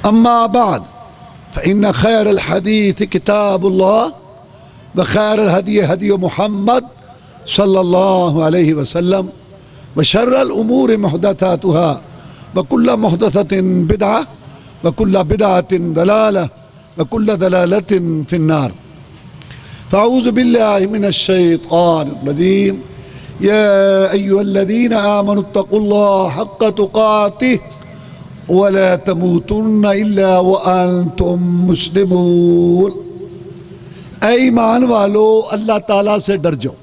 أما بعد فإن خير الحديث كتاب الله وخير الهدي هدي محمد صلى الله عليه وسلم وشر الأمور محدثاتها وكل محدثة بدعة وكل بدعة ضلالة وكل ضلالة في النار. فأعوذ بالله من الشيطان الرجيم. يا أيها الذين آمنوا اتقوا الله حق تقاته ولا تموتن إلا وأنتم مسلمون. اے ایمان والو، اللہ تعالیٰ سے ڈر جاؤ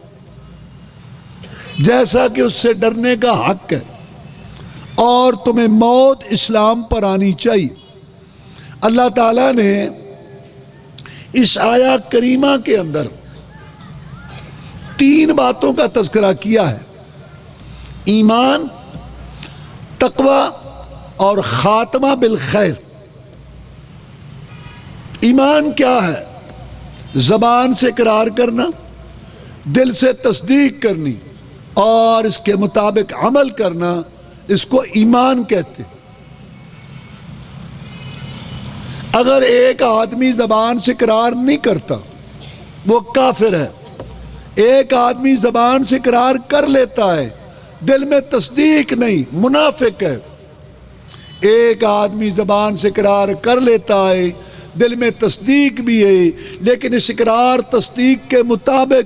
جیسا کہ اس سے ڈرنے کا حق ہے، اور تمہیں موت اسلام پر آنی چاہیے۔ اللہ تعالیٰ نے اس آیہ کریمہ کے اندر 3 باتوں کا تذکرہ کیا ہے: ایمان، تقوی اور خاتمہ بالخیر۔ ایمان کیا ہے؟ زبان سے اقرار کرنا، دل سے تصدیق کرنی اور اس کے مطابق عمل کرنا، اس کو ایمان کہتے ہیں۔ اگر ایک آدمی زبان سے اقرار نہیں کرتا وہ کافر ہے۔ ایک آدمی زبان سے اقرار کر لیتا ہے، دل میں تصدیق نہیں، منافق ہے۔ ایک آدمی زبان سے اقرار کر لیتا ہے، دل میں تصدیق بھی ہے، لیکن اس اقرار تصدیق کے مطابق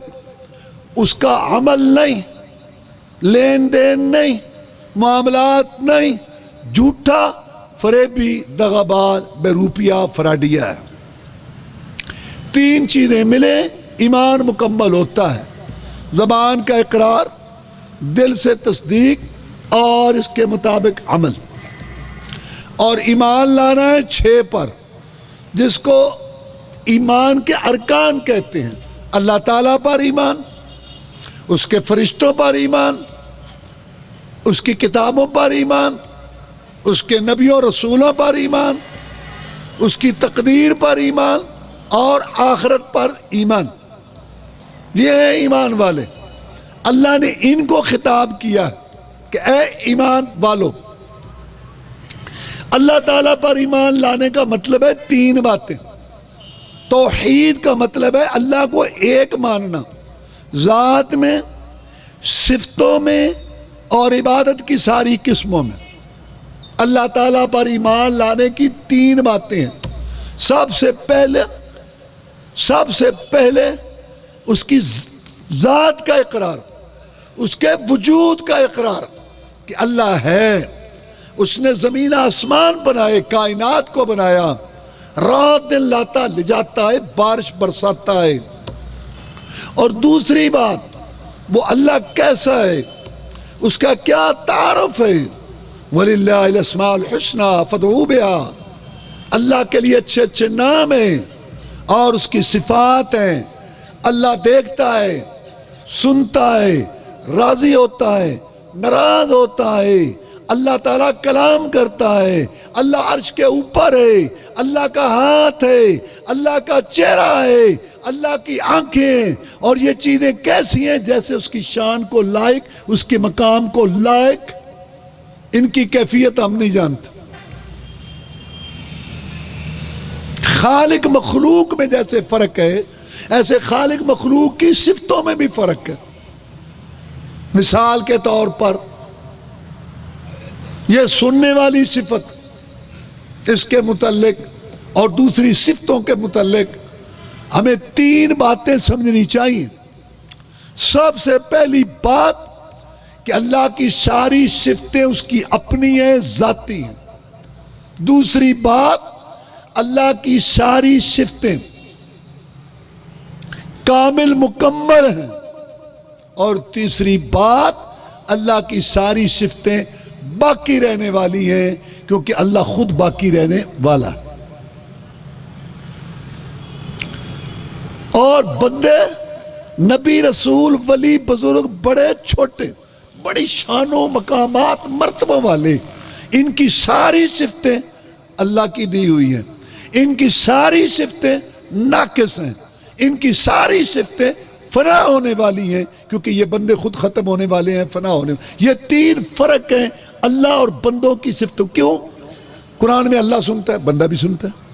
اس کا عمل نہیں، لین دین نہیں، معاملات نہیں، جھوٹا، فریبی، دغاباز، بے روپیہ، فراڈیہ ہے۔ 3 چیزیں ملے ایمان مکمل ہوتا ہے: زبان کا اقرار، دل سے تصدیق اور اس کے مطابق عمل۔ اور ایمان لانا ہے 6 پر، جس کو ایمان کے ارکان کہتے ہیں: اللہ تعالیٰ پر ایمان، اس کے فرشتوں پر ایمان، اس کی کتابوں پر ایمان، اس کے نبیوں رسولوں پر ایمان، اس کی تقدیر پر ایمان اور آخرت پر ایمان۔ یہ ہیں ایمان والے۔ اللہ نے ان کو خطاب کیا کہ اے ایمان والو۔ اللہ تعالیٰ پر ایمان لانے کا مطلب ہے 3 باتیں۔ توحید کا مطلب ہے اللہ کو ایک ماننا، ذات میں، صفتوں میں اور عبادت کی ساری قسموں میں۔ اللہ تعالیٰ پر ایمان لانے کی 3 باتیں ہیں۔ سب سے پہلے اس کی ذات کا اقرار، اس کے وجود کا اقرار کہ اللہ ہے، اس نے زمین آسمان بنائے، کائنات کو بنایا، رات دن لاتا لے جاتا ہے، بارش برساتا ہے۔ اور دوسری بات، وہ اللہ کیسا ہے، اس کا کیا تعارف ہے؟ وَلِلَّهِ الْأَسْمَاءُ الْحُسْنَىٰ فَادْعُوهُ بِهَا۔ اللہ کے لیے اچھے اچھے نام ہیں اور اس کی صفات ہیں۔ اللہ دیکھتا ہے، سنتا ہے، راضی ہوتا ہے، ناراض ہوتا ہے۔ اللہ تعالیٰ کلام کرتا ہے، اللہ عرش کے اوپر ہے، اللہ کا ہاتھ ہے، اللہ کا چہرہ ہے، اللہ کی آنکھیں، اور یہ چیزیں کیسی ہیں؟ جیسے اس کی شان کو لائق، اس کے مقام کو لائق۔ ان کی کیفیت ہم نہیں جانتے۔ خالق مخلوق میں جیسے فرق ہے، ایسے خالق مخلوق کی صفتوں میں بھی فرق ہے۔ مثال کے طور پر یہ سننے والی صفت، اس کے متعلق اور دوسری صفتوں کے متعلق ہمیں 3 باتیں سمجھنی چاہیے۔ سب سے پہلی بات کہ اللہ کی ساری صفتیں اس کی اپنی ہیں، ذاتی ہیں۔ دوسری بات، اللہ کی ساری صفتیں کامل مکمل ہیں۔ اور تیسری بات، اللہ کی ساری صفتیں باقی رہنے والی ہیں، کیونکہ اللہ خود باقی رہنے والا ہے۔ اور بندے، نبی، رسول، ولی، بزرگ، بڑے چھوٹے، بڑی شان و مقامات، مرتبہ والے، ان کی ساری صفتیں اللہ کی دی ہوئی ہیں۔ ان کی ساری صفتیں ناقص ہیں، ان کی ساری صفتیں فنا ہونے والی ہیں، کیونکہ یہ بندے خود ختم ہونے والے ہیں، فنا ہونے والے۔ یہ 3 فرق ہیں اللہ اور بندوں کی صفتوں۔ کیوں؟ قرآن میں اللہ سنتا ہے، بندہ بھی سنتا ہے،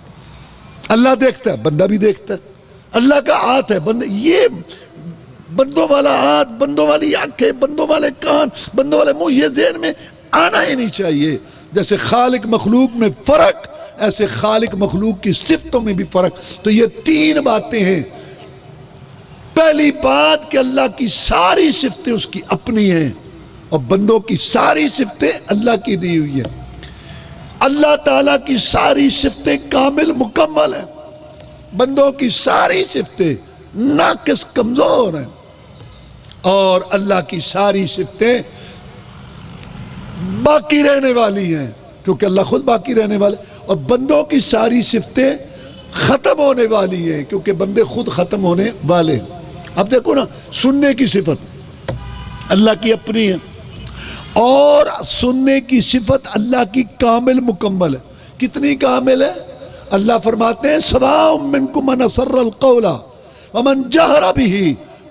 اللہ دیکھتا ہے، بندہ بھی دیکھتا ہے، اللہ کا ہاتھ ہے، بندہ، یہ بندوں والا ہاتھ، بندوں والی آنکھیں، بندوں والے کان، بندوں والے منہ، یہ ذہن میں آنا ہی نہیں چاہیے۔ جیسے خالق مخلوق میں فرق، ایسے خالق مخلوق کی صفتوں میں بھی فرق۔ تو یہ تین باتیں ہیں۔ پہلی بات کہ اللہ کی ساری صفتیں اس کی اپنی ہیں اور بندوں کی ساری صفتیں اللہ کی دی ہوئی ہیں۔ اللہ تعالیٰ کی ساری صفتیں کامل مکمل ہیں، بندوں کی ساری صفتیں ناقص کمزور ہیں، اور اللہ کی ساری صفتیں باقی رہنے والی ہیں کیونکہ اللہ خود باقی رہنے والے، اور بندوں کی ساری صفتیں ختم ہونے والی ہیں کیونکہ بندے خود ختم ہونے والے ہیں۔ اب دیکھو نا، سننے کی صفت اللہ کی اپنی ہے، اور سننے کی صفت اللہ کی کامل مکمل ہے۔ کتنی کامل ہے؟ اللہ فرماتے ہیں سواء منکم من اسر القول ومن جہر بہ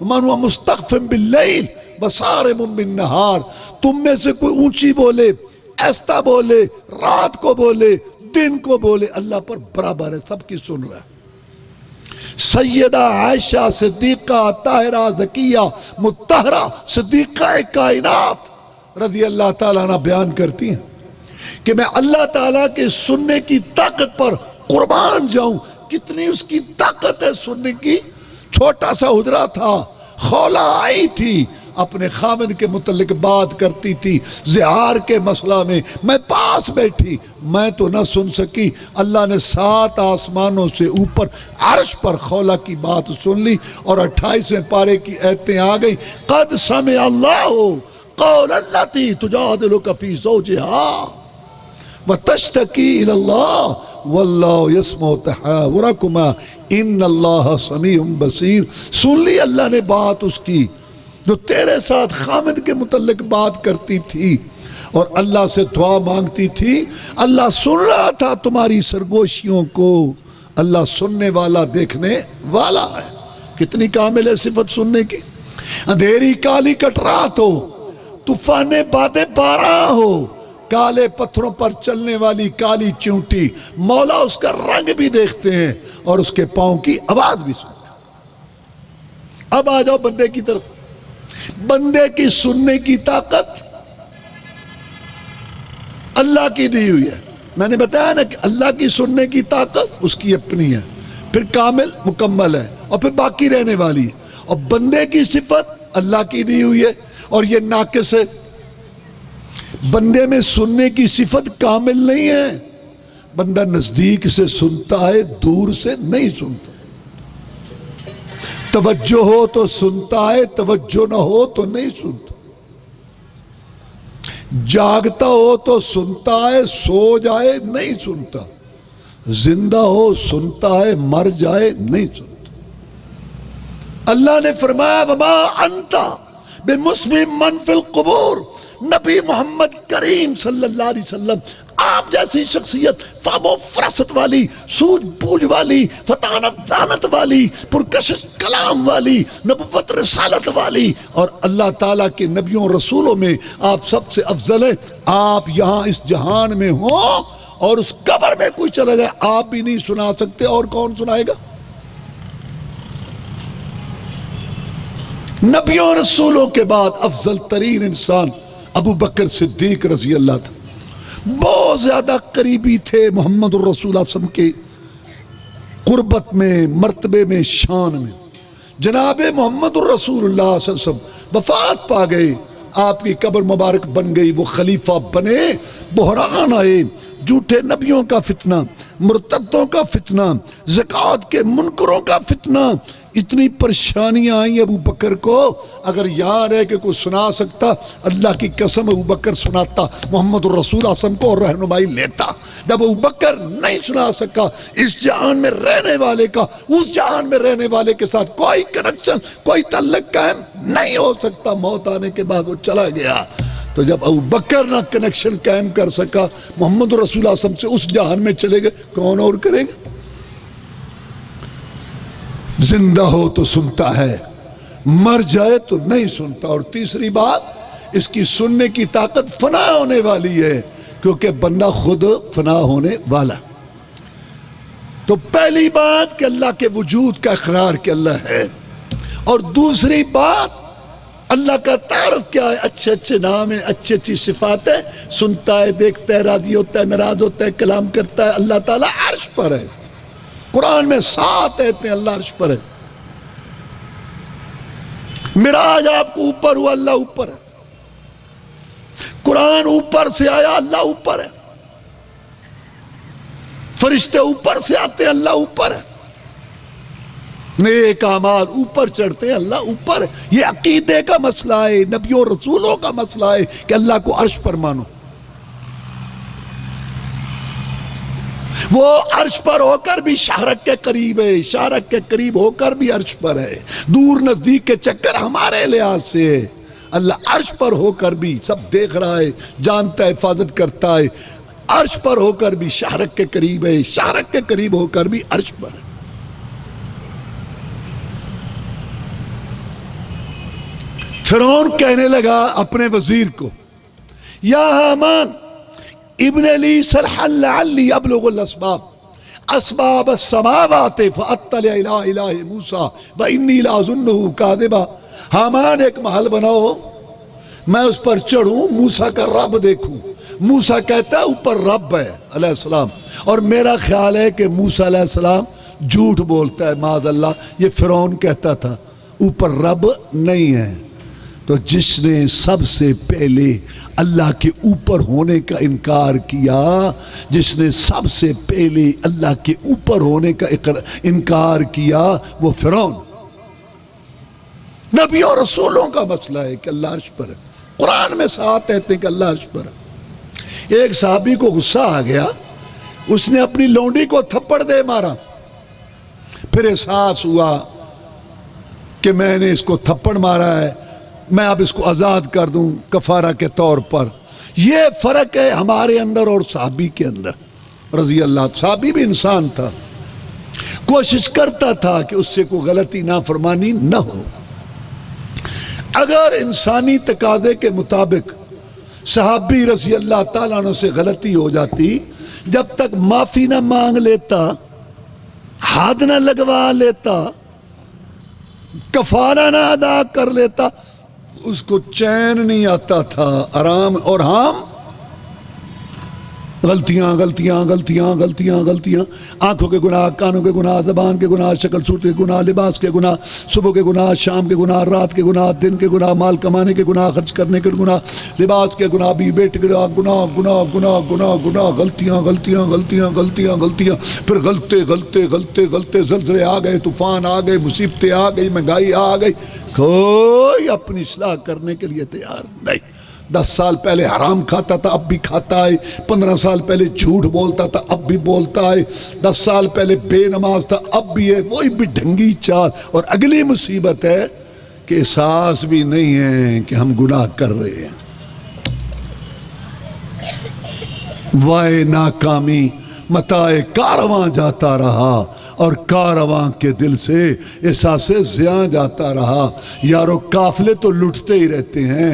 ومن هو مستخف باللیل وصارم بالنہار۔ تم میں سے کوئی اونچی بولے، ایستا بولے، رات کو بولے، دن کو بولے، اللہ پر برابر ہے، سب کی سن رہا ہے۔ سیدہ عائشہ صدیقہ طاہرہ زکیہ مطہرہ صدیقہ کائنات رضی اللہ تعالیٰ عنہ بیان کرتی ہیں کہ میں اللہ تعالیٰ کے سننے کی طاقت پر قربان جاؤں۔ کتنی اس کی طاقت ہے سننے کی۔ چھوٹا سا حجرہ تھا، خولہ آئی تھی، اپنے خاوند کے متعلق بات کرتی تھی زہار کے مسئلہ میں پاس بیٹھی، میں تو نہ سن سکی، اللہ نے 7 آسمانوں سے اوپر عرش پر خولہ کی بات سن لی، اور 28ویں پارے کی آیتیں آ گئی، قد سمع اللہ قول التی تجادلک فی زوجہا وتشتکی الی اللہ واللہ یسمع تحاورکما ان اللہ سمیع بصیر۔ سن لی اللہ نے بات اس کی جو تیرے ساتھ خامد کے متعلق بات کرتی تھی اور اللہ سے دعا مانگتی تھی، اللہ سن رہا تھا تمہاری سرگوشیوں کو۔ اللہ سننے والا دیکھنے والا ہے۔ کتنی کامل ہے صفت سننے کی۔ اندھیری کالی کٹرات ہو، طوفان باد باران ہو، کالے پتھروں پر چلنے والی کالی چونٹی، مولا اس کا رنگ بھی دیکھتے ہیں اور اس کے پاؤں کی آواز بھی سنتے ہیں۔ اب آ جاؤ بندے کی طرف۔ بندے کی سننے کی طاقت اللہ کی دی ہوئی ہے۔ میں نے بتایا نا کہ اللہ کی سننے کی طاقت اس کی اپنی ہے، پھر کامل مکمل ہے، اور پھر باقی رہنے والی ہے۔ اور بندے کی صفت اللہ کی دی ہوئی ہے اور یہ ناقص ہے۔ بندے میں سننے کی صفت کامل نہیں ہے، بندہ نزدیک سے سنتا ہے، دور سے نہیں سنتا۔ توجہ ہو تو سنتا ہے، توجہ نہ ہو تو نہیں سنتا۔ جاگتا ہو تو سنتا ہے، سو جائے نہیں سنتا۔ زندہ ہو سنتا ہے، مر جائے نہیں سنتا۔ اللہ نے فرمایا وما انت بمسمع من فی القبور۔ نبی محمد کریم صلی اللہ علیہ وسلم آپ جیسی شخصیت، فہم و فراست والی، سوجھ بوجھ والی، فطانت دانت والی، پرکشش کلام والی، نبوت رسالت والی، اور اللہ تعالیٰ کے نبیوں رسولوں میں آپ سب سے افضل ہیں۔ آپ یہاں اس جہان میں ہوں اور اس قبر میں کوئی چلا جائے آپ بھی نہیں سنا سکتے، اور کون سنائے گا؟ نبیوں رسولوں کے بعد افضل ترین انسان ابو بکر صدیق رضی اللہ تھا۔ بہت زیادہ قریبی تھے محمد الرسول اللہ صلی اللہ علیہ وسلم کے قربت میں، مرتبے میں، شان میں۔ جناب محمد الرسول اللہ صلی اللہ علیہ وسلم وفات پا گئے، آپ کی قبر مبارک بن گئی، وہ خلیفہ بنے، بحران آئے، جھوٹے نبیوں کا فتنہ، مرتدوں کا فتنہ، زکوٰۃ کے منکروں کا فتنہ، اتنی پریشانیاں آئیں ابو بکر کو۔ اگر یہاں رہ کے کوئی سنا سکتا، اللہ کی قسم ابو بکر سناتا محمد الرسول صلی اللہ علیہ وسلم کو اور رہنمائی لیتا۔ جب ابو بکر نہیں سنا سکا، اس جہان میں رہنے والے کا اس جہان میں رہنے والے کے ساتھ کوئی کنیکشن، کوئی تعلق قائم نہیں ہو سکتا۔ موت آنے کے بعد وہ چلا گیا۔ تو جب ابو بکر نہ کنیکشن قائم کر سکا محمد الرسول صلی اللہ علیہ وسلم سے، اس جہان میں چلے گئے، کون اور کرے گا؟ زندہ ہو تو سنتا ہے، مر جائے تو نہیں سنتا۔ اور تیسری بات، اس کی سننے کی طاقت فنا ہونے والی ہے، کیونکہ بندہ خود فنا ہونے والا. تو پہلی بات کہ اللہ کے وجود کا اقرار کہ اللہ ہے، اور دوسری بات اللہ کا تعارف کیا ہے، اچھے اچھے نام ہیں، اچھی اچھی صفات ہے، سنتا ہے، دیکھتا ہے، راضی ہوتا ہے، ناراض ہوتا ہے، کلام کرتا ہے. اللہ تعالیٰ عرش پر ہے. قرآن میں 7 آیتیں اللہ عرش پر ہے. معراج آپ کو اوپر ہوا، اللہ اوپر ہے. قرآن اوپر سے آیا، اللہ اوپر ہے. فرشتے اوپر سے آتے ہیں، اللہ اوپر ہے. نیک اعمال اوپر چڑھتے ہیں، اللہ اوپر ہے. یہ عقیدے کا مسئلہ ہے، نبیوں رسولوں کا مسئلہ ہے کہ اللہ کو عرش پر مانو. وہ عرش پر ہو کر بھی شارک کے قریب ہے، شارک کے قریب ہو کر بھی عرش پر ہے. دور نزدیک کے چکر ہمارے لحاظ سے ہے. اللہ عرش پر ہو کر بھی سب دیکھ رہا ہے، جانتا ہے، حفاظت کرتا ہے. عرش پر ہو کر بھی شارک کے قریب ہے، شارک کے قریب ہو کر بھی عرش پر ہے. فرعون کہنے لگا اپنے وزیر کو، یا حامان ابن لی صرحا لعلی ابلغ الاسباب اسباب السماوات فاطلع الى الہ موسیٰ وانی لاظنہ کاذبا. حامان ایک محل بناؤ، میں اس پر چڑھوں، موسیٰ کا رب دیکھوں. موسیٰ کہتا ہے اوپر رب ہے علیہ السلام، اور میرا خیال ہے کہ موسیٰ علیہ السلام جھوٹ بولتا ہے معاذ اللہ. یہ فرعون کہتا تھا اوپر رب نہیں ہے. تو جس نے سب سے پہلے اللہ کے اوپر ہونے کا انکار کیا، جس نے سب سے پہلے اللہ کے اوپر ہونے کا انکار کیا، وہ فرعون. نبیوں اور رسولوں کا مسئلہ ہے کہ اللہ عرش پر ہے. قرآن میں 7 کہتے ہیں کہ اللہ عرش پر ہے. ایک صحابی کو غصہ آ گیا، اس نے اپنی لونڈی کو تھپڑ دے مارا. پھر احساس ہوا کہ میں نے اس کو تھپڑ مارا ہے، میں اب اس کو آزاد کر دوں کفارہ کے طور پر. یہ فرق ہے ہمارے اندر اور صحابی کے اندر رضی اللہ. صحابی بھی انسان تھا، کوشش کرتا تھا کہ اس سے کوئی غلطی نافرمانی نہ ہو. اگر انسانی تقاضے کے مطابق صحابی رضی اللہ تعالیٰ عنہ سے غلطی ہو جاتی، جب تک معافی نہ مانگ لیتا، حد نہ لگوا لیتا، کفارہ نہ ادا کر لیتا، اس کو چین نہیں آتا تھا، آرام. اور ہم غلطیاں غلطیاں غلطیاں غلطیاں غلطیاں، آنکھوں کے گناہ، کانوں کے گناہ، زبان کے گناہ، شکل صورت کے گناہ، لباس کے گناہ، صبح کے گناہ، شام کے گناہ، رات کے گناہ، دن کے گناہ، مال کمانے کے گناہ، خرچ کرنے کے گناہ، لباس کے گناہ، بھی بیٹے کے گناہ، گناہ گناہ گناہ گناہ گناہ، غلطیاں غلطیاں غلطیاں غلطیاں غلطیاں. پھر غلطے غلطے غلطے غلطے، زلزلے آ گئے، طوفان آ گئے، مصیبتیں آ گئی، مہنگائی آ گئی. کوئی اپنی اصلاح کرنے کے لیے تیار نہیں. 10 سال پہلے حرام کھاتا تھا، اب بھی کھاتا ہے. 15 سال پہلے جھوٹ بولتا تھا، اب بھی بولتا ہے. 10 سال پہلے بے نماز تھا، اب بھی ہے. وہی بھی ڈھنگی چال. اور اگلی مصیبت ہے کہ احساس بھی نہیں ہے کہ ہم گناہ کر رہے ہیں. وائے ناکامی متاع کارواں جاتا رہا، اور کارواں کے دل سے احساس زیاں جاتا رہا. یارو قافلے تو لٹتے ہی رہتے ہیں،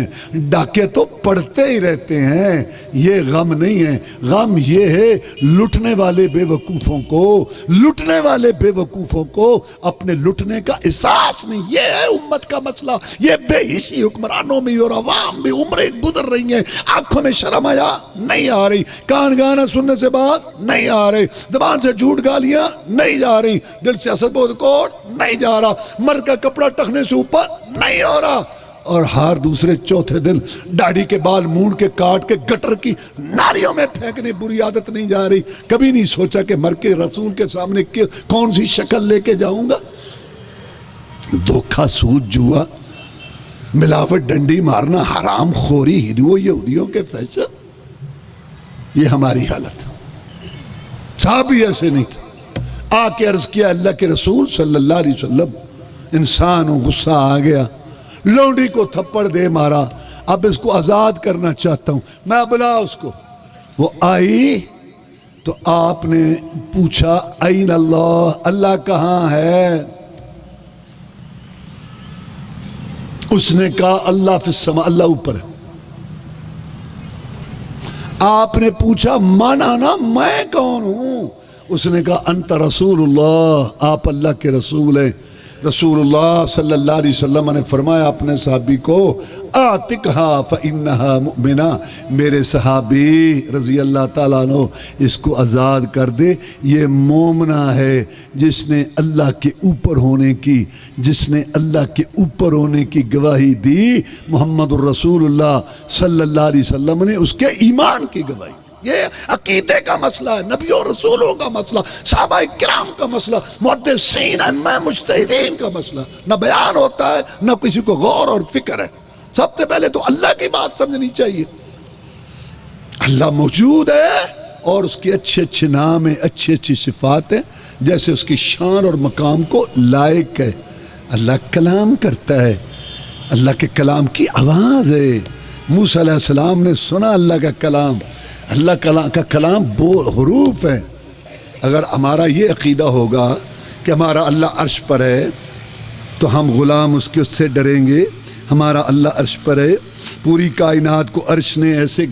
ڈاکے تو پڑتے ہی رہتے ہیں. یہ غم نہیں ہے، غم یہ ہے لٹنے والے بے وقوفوں کو، لٹنے والے بے وقوفوں کو اپنے لٹنے کا احساس نہیں. یہ ہے امت کا مسئلہ. یہ بے حسی حکمرانوں میں اور عوام بھی عمریں گزر رہی ہیں، آنکھوں میں شرم آیا نہیں آ رہی، کان گانا سننے سے بات نہیں آ رہی، زبان سے جھوٹ گالیاں نہیں جا رہی، دل سے حسد بغض کوڑ نہیں جا رہا، مرد کا کپڑا ٹخنے سے اوپر نہیں ہو رہا. اور ہر دوسرے چوتھے دن داڑھی کے بال مونڈ کے کاٹ کے گٹر کی نالیوں میں پھینکنے بری عادت نہیں جا رہی. کبھی نہیں سوچا کہ مر کے رسول کے سامنے کون سی شکل لے کے جاؤں گا. دھوکہ، سود، جوا، ملاوٹ، ڈنڈی مارنا، حرام خوری، یہودیوں کے فیشن، یہ ہماری حالت. صاحب بھی ایسے نہیں تھے. آ کے عرض کیا اللہ کے رسول صلی اللہ علیہ وسلم، انسان ہوں، غصہ آ گیا، لونڈی کو تھپڑ دے مارا، اب اس کو آزاد کرنا چاہتا ہوں. میں بلا اس کو. وہ آئی تو آپ نے پوچھا این اللہ، اللہ کہاں ہے؟ اس نے کہا اللہ فی السماء، اللہ اوپر ہے. آپ نے پوچھا من انا، میں کون ہوں؟ اس نے کہا انت رسول اللہ، آپ اللہ کے رسول ہیں۔ رسول اللہ صلی اللہ علیہ وسلم نے فرمایا اپنے صحابی کو اعتقھا فانھا مؤمنہ، میرے صحابی رضی اللہ تعالیٰ عنہ اس کو آزاد کر دے، یہ مومنہ ہے جس نے اللہ کے اوپر ہونے کی، جس نے اللہ کے اوپر ہونے کی گواہی دی۔ محمد الرسول اللہ صلی اللہ علیہ وسلم نے اس کے ایمان کی گواہی دی۔ یہ عقیدے کا مسئلہ ہے، نبیوں رسولوں کا مسئلہ، صحابہ کرام کا مسئلہ، محدثین ائمہ مجتہدین کا مسئلہ۔ نہ بیان ہوتا ہے نہ کسی کو غور اور فکر ہے۔ سب سے پہلے تو اللہ کی بات سمجھنی چاہیے۔ اللہ موجود ہے اور اس کے اچھے اچھے نام ہیں، اچھی اچھی صفات ہیں، جیسے اس کی شان اور مقام کو لائق ہے۔ اللہ کلام کرتا ہے، اللہ کے کلام کی آواز ہے۔ موسیٰ علیہ السلام نے سنا اللہ کا کلام، اللہ کا کلام حروف ہے۔ اگر ہمارا یہ عقیدہ ہوگا کہ ہمارا اللہ عرش پر ہے تو ہم غلام اس کے، اس سے ڈریں گے۔ ہمارا اللہ عرش پر ہے، پوری کائنات کو عرش نے ایسے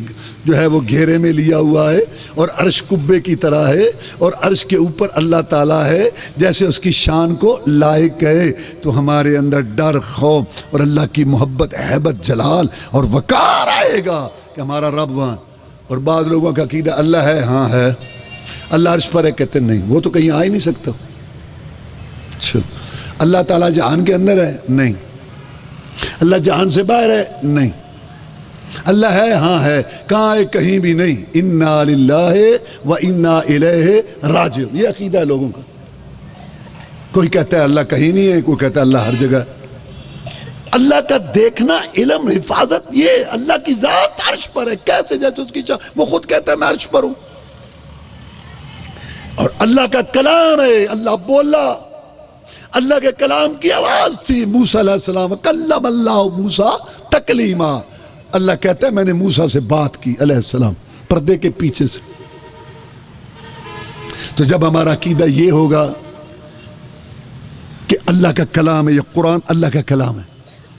جو ہے وہ گھیرے میں لیا ہوا ہے، اور عرش قبے کی طرح ہے، اور عرش کے اوپر اللہ تعالیٰ ہے، جیسے اس کی شان کو لائق ہے، تو ہمارے اندر ڈر، خوف اور اللہ کی محبت، ہیبت، جلال اور وقار آئے گا کہ ہمارا رب وہاں۔ اور بعض لوگوں کا عقیدہ اللہ ہے، ہاں ہے، اللہ عرش پر ہے، کہتے نہیں وہ تو کہیں آ ہی نہیں سکتا۔ اچھا، اللہ تعالیٰ جہان کے اندر ہے؟ نہیں۔ اللہ جہان سے باہر ہے؟ نہیں۔ اللہ ہے؟ ہاں ہے، کہاں ہے؟ کہیں بھی نہیں۔ انا للہ و انا الیہ راجعون، یہ عقیدہ ہے لوگوں کا۔ کوئی کہتا ہے اللہ کہیں نہیں ہے، کوئی کہتا ہے اللہ ہر جگہ ہے۔ اللہ کا دیکھنا، علم، حفاظت، یہ اللہ کی ذات عرش پر ہے، کیسے؟ جیسے اس کی چاہ، وہ خود کہتا ہے میں عرش پر ہوں۔ اور اللہ کا کلام ہے، اللہ بولا، اللہ کے کلام کی آواز تھی۔ موسیٰ علیہ السلام، کلم اللہ موسیٰ تکلیما، اللہ کہتا ہے میں نے موسیٰ سے بات کی علیہ السلام، پردے کے پیچھے سے۔ تو جب ہمارا عقیدہ یہ ہوگا کہ اللہ کا کلام ہے، یہ قرآن اللہ کا کلام ہے،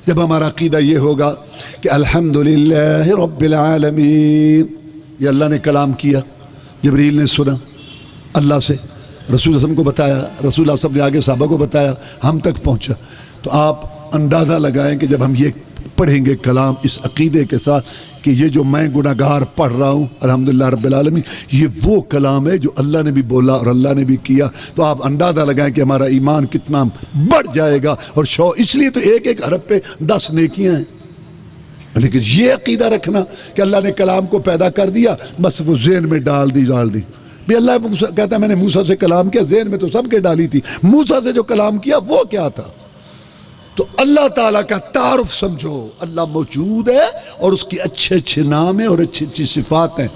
جب ہمارا عقیدہ یہ ہوگا کہ الحمدللہ رب العالمین، یہ اللہ نے کلام کیا، جبریل نے سنا اللہ سے، رسول اللہ صلی اللہ علیہ وسلم کو بتایا، رسول اللہ صلی اللہ علیہ وسلم نے آگے صحابہ کو بتایا، ہم تک پہنچا، تو آپ اندازہ لگائیں کہ جب ہم یہ پڑھیں گے کلام اس عقیدے کے ساتھ کہ یہ جو میں گناہگار پڑھ رہا ہوں الحمدللہ رب العالمین، یہ وہ کلام ہے جو اللہ نے بھی بولا اور اللہ نے بھی کیا، تو آپ اندازہ لگائیں کہ ہمارا ایمان کتنا بڑھ جائے گا۔ اور اس لیے تو ایک ایک حرف پہ 10 نیکیاں ہیں۔ لیکن یہ عقیدہ رکھنا کہ اللہ نے کلام کو پیدا کر دیا، بس وہ ذہن میں ڈال دی بھی اللہ کہتا ہے میں نے موسیٰ سے کلام کیا، ذہن میں تو سب کے ڈالی تھی، موسیٰ سے جو کلام کیا وہ کیا تھا؟ تو اللہ تعالیٰ کا تعارف سمجھو، اللہ موجود ہے اور اس کی اچھے اچھے نام ہیں اور اچھی اچھی صفات ہیں۔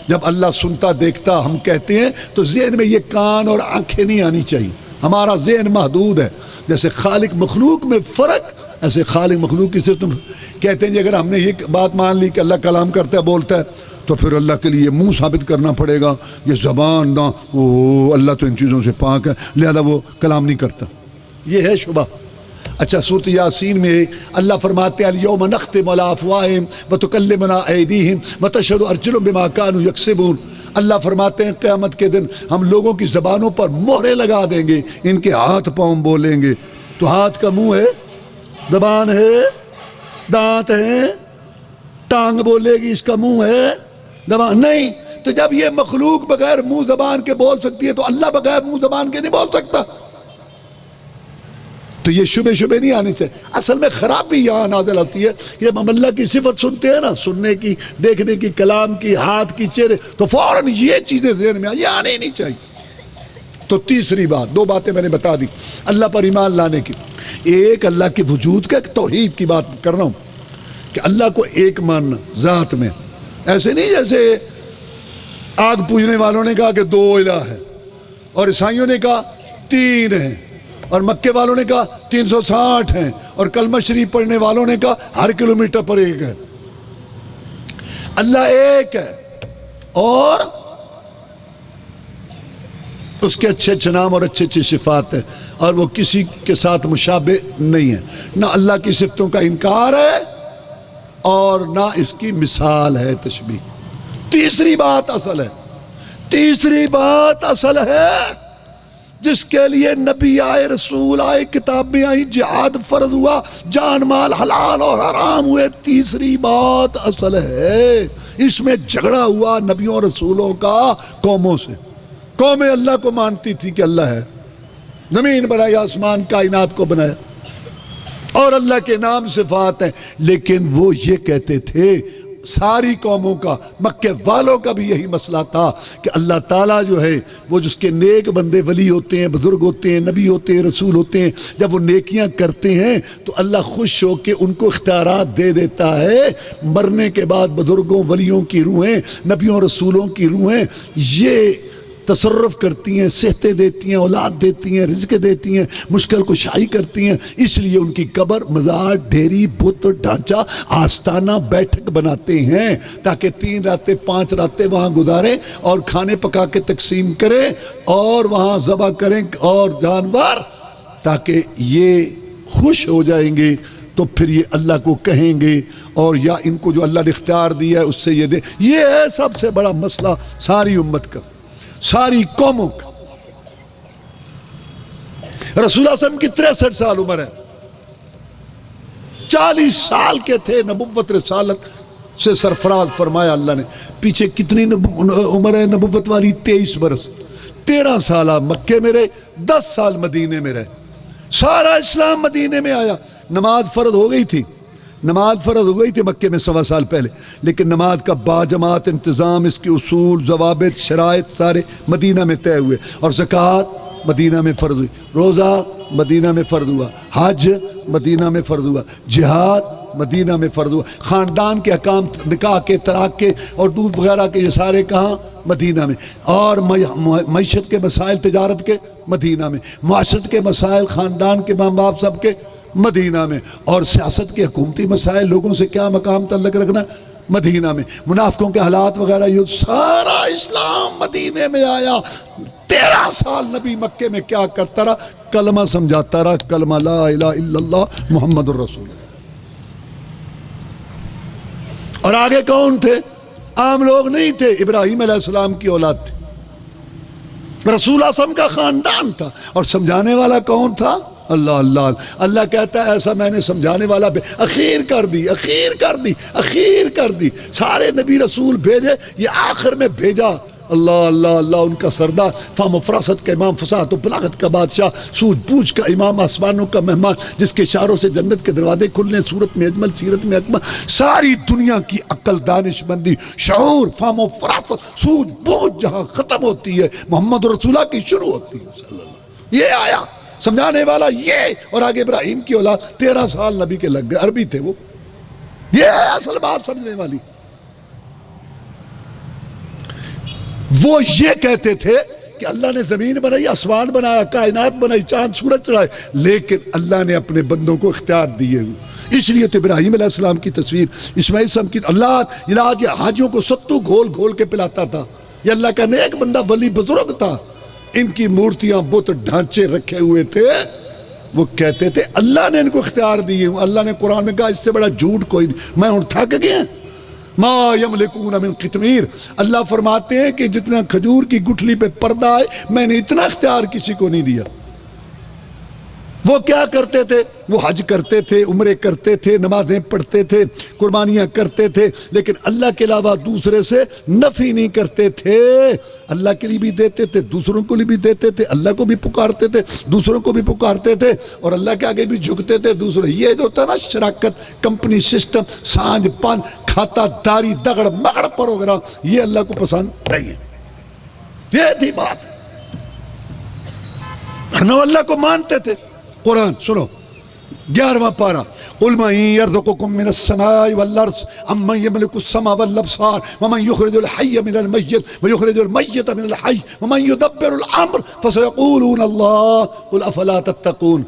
جب اللہ سنتا دیکھتا ہم کہتے ہیں تو ذہن میں یہ کان اور آنکھیں نہیں آنی چاہیے، ہمارا ذہن محدود ہے۔ جیسے خالق مخلوق میں فرق، ایسے خالق مخلوق کی سے تم کہتے ہیں جی اگر ہم نے یہ بات مان لی کہ اللہ کلام کرتا ہے، بولتا ہے، تو پھر اللہ کے لیے منہ ثابت کرنا پڑے گا، یہ زبان نہ، وہ اللہ تو ان چیزوں سے پاک ہے لہذا وہ کلام نہیں کرتا، یہ ہے شبہ۔ اچھا، سورۃ یاسین میں اللہ فرماتے ہیں الیوم نختم علی افواہہم وتکلمنا ایدیہم وتشہد ارجلہم بما کانوا یکسبون۔ اللہ فرماتے ہیں قیامت کے دن ہم لوگوں کی زبانوں پر مہرے لگا دیں گے، ان کے ہاتھ پاؤں بولیں گے۔ تو ہاتھ کا منہ ہے، زبان ہے، دانت ہے، ٹانگ بولے گی، اس کا منہ ہے، زبان نہیں۔ تو جب یہ مخلوق بغیر منہ زبان کے بول سکتی ہے تو اللہ بغیر منہ زبان کے نہیں بول سکتا۔ تو یہ شبے نہیں آنے چاہیے۔ اصل میں خرابی یہاں نازل ہوتی ہے کہ جب ہم اللہ کی صفت سنتے ہیں نا، سننے کی، دیکھنے کی، کلام کی، ہاتھ کی، چہرے، تو فوراً یہ چیزیں ذہن میں یہ آنے ہی نہیں چاہیے۔ تو تیسری بات، 2 باتیں میں نے بتا دی اللہ پر ایمان لانے کی۔ ایک اللہ کے وجود کا، ایک توحید کی بات کر رہا ہوں کہ اللہ کو ایک ماننا ذات میں، ایسے نہیں جیسے آگ پوجنے والوں نے کہا کہ 2 الہ ہے، اور عیسائیوں نے کہا 3 ہیں، اور مکے والوں نے کہا 360 ہیں، اور کلمہ شریف پڑھنے والوں نے کہا ہر کلومیٹر پر 1 ہے۔ اللہ ایک ہے اور اس کے اچھے اچھے نام اور اچھے اچھے صفات ہیں، اور وہ کسی کے ساتھ مشابہ نہیں ہے۔ نہ اللہ کی صفتوں کا انکار ہے اور نہ اس کی مثال ہے، تشبیہ۔ تیسری بات اصل ہے، تیسری بات اصل ہے جس کے لیے نبی آئے، رسول آئے، کتابیں آئیں، جہاد فرض ہوا، جان مال حلال اور حرام ہوئے. تیسری بات اصل ہے، اس میں جھگڑا ہوا نبیوں اور رسولوں کا قوموں سے. قومیں اللہ کو مانتی تھی کہ اللہ ہے، زمین بنائی، آسمان کائنات کو بنایا، اور اللہ کے نام صفات ہیں، لیکن وہ یہ کہتے تھے، ساری قوموں کا، مکے والوں کا بھی یہی مسئلہ تھا کہ اللہ تعالیٰ جو ہے وہ جس کے نیک بندے ولی ہوتے ہیں، بزرگ ہوتے ہیں، نبی ہوتے ہیں، رسول ہوتے ہیں، جب وہ نیکیاں کرتے ہیں تو اللہ خوش ہو کے ان کو اختیارات دے دیتا ہے. مرنے کے بعد بزرگوں ولیوں کی روحیں، نبیوں رسولوں کی روحیں یہ تصرف کرتی ہیں، صحتیں دیتی ہیں، اولاد دیتی ہیں، رزق دیتی ہیں، مشکل کشائی کرتی ہیں. اس لیے ان کی قبر، مزار، ڈھیری، بت، ڈھانچہ، آستانہ، بیٹھک بناتے ہیں تاکہ 3 راتیں 5 راتیں وہاں گزاریں اور کھانے پکا کے تقسیم کریں اور وہاں ذبح کریں اور جانور، تاکہ یہ خوش ہو جائیں گے تو پھر یہ اللہ کو کہیں گے اور یا ان کو جو اللہ نے اختیار دیا ہے اس سے یہ دے. یہ ہے سب سے بڑا مسئلہ ساری امت کا، ساری قوموں کا. رسول اللہ صلی اللہ علیہ وسلم کی 63 سال عمر ہے، 40 سال کے تھے نبوت رسالت سے سرفراز فرمایا اللہ نے. پیچھے کتنی عمر ہے نبوت والی؟ 23 برس. 13 سالہ مکے میں رہے، 10 سال مدینے میں رہے. سارا اسلام مدینے میں آیا. نماز فرض ہو گئی تھی، نماز فرض ہو گئی تھی مکے میں 1.25 سال پہلے، لیکن نماز کا باجماعت انتظام، اس کے اصول، ضوابط، شرائط سارے مدینہ میں طے ہوئے. اور زکوٰۃ مدینہ میں فرض ہوئی، روزہ مدینہ میں فرض ہوا، حج مدینہ میں فرض ہوا، جہاد مدینہ میں فرض ہوا. خاندان کے احکام، نکاح کے، طلاق کے اور دودھ وغیرہ کے، یہ سارے کہاں؟ مدینہ میں. اور معیشت کے مسائل، تجارت کے مدینہ میں، معاشرت کے مسائل، خاندان کے ماں باپ سب کے مدینہ میں، اور سیاست کے حکومتی مسائل، لوگوں سے کیا مقام تعلق رکھنا، مدینہ میں. منافقوں کے حالات وغیرہ، یہ سارا اسلام مدینے میں آیا. 13 سال نبی مکے میں کیا کرتا رہا؟ کلمہ سمجھاتا رہا، کلمہ لا الہ الا اللہ محمد الرسول. اور آگے کون تھے؟ عام لوگ نہیں تھے، ابراہیم علیہ السلام کی اولاد تھی، رسول اللہ صلی اللہ علیہ وسلم کا خاندان تھا. اور سمجھانے والا کون تھا؟ اللہ. اللہ اللہ کہتا ہے ایسا میں نے سمجھانے والا اخیر کر دی، اخیر کر دی، اخیر کر دی. سارے نبی رسول بھیجے، یہ آخر میں بھیجا. اللہ اللہ اللہ، ان کا سردار، فہم و فراست کا امام، فصاحت و بلاغت کا بادشاہ، سوجھ بوجھ کا امام، آسمانوں کا مہمان، جس کے اشاروں سے جنت کے دروازے کھلنے، صورت میں اجمل، سیرت میں اکمل. ساری دنیا کی عقل، دانش مندی، شعور، فہم و فراست، سوجھ بوجھ جہاں ختم ہوتی ہے ومحمد رسول اللہ کی شروع ہوتی ہے. صلی اللہ علیہ وسلم. یہ آیا سمجھانے والا یہ، اور آگے ابراہیم کی اولاد. 13 سال نبی کے لگ گئے، عربی تھے وہ. یہ ہے اصل بات سمجھنے والی. وہ یہ کہتے تھے کہ اللہ نے زمین بنائی، آسمان بنایا، کائنات بنائی، چاند سورج چڑھائے، لیکن اللہ نے اپنے بندوں کو اختیار دیے ہوئے. اس لیے تو ابراہیم علیہ السلام کی تصویر، اسماعیل السلام کی، اللہ یہ حاجیوں کو ستو گھول گھول کے پلاتا تھا. یہ اللہ کا نیک بندہ ولی بزرگ تھا. ان کی مورتیاں، بت، ڈھانچے رکھے ہوئے تھے. وہ کہتے تھے اللہ نے ان کو اختیار دیے. اللہ نے قرآن میں کہا اس سے بڑا جھوٹ کوئی نہیں. میں ہوں تھک گیا. ما یملکون من قطمیر. اللہ فرماتے ہیں کہ جتنا کھجور کی گٹھلی پہ پردہ ہے، میں نے اتنا اختیار کسی کو نہیں دیا. وہ کیا کرتے تھے؟ وہ حج کرتے تھے، عمرے کرتے تھے، نمازیں پڑھتے تھے، قربانیاں کرتے تھے، لیکن اللہ کے علاوہ دوسرے سے نفی نہیں کرتے تھے. اللہ کے لیے بھی دیتے تھے، دوسروں کو بھی دیتے تھے، اللہ کو بھی پکارتے تھے، دوسروں کو بھی پکارتے تھے، اور اللہ کے آگے بھی جھکتے تھے دوسرے. یہ جو تھا نا شراکت، کمپنی سسٹم، سانج پان، کھاتا داری، دگڑ مگڑ پروگرام، یہ اللہ کو پسند نہیں ہے. یہ تھی بات. ورنہ اللہ کو مانتے تھے. قرآن سنو 11واں پارہ، قل من يرزقكم من السماء والارض امن يملك السماء والابصار ومن يخرج الحي من الميت ويخرج الميت من الحي ومن يدبر الامر فسيقولون الله قل افلا تتقون.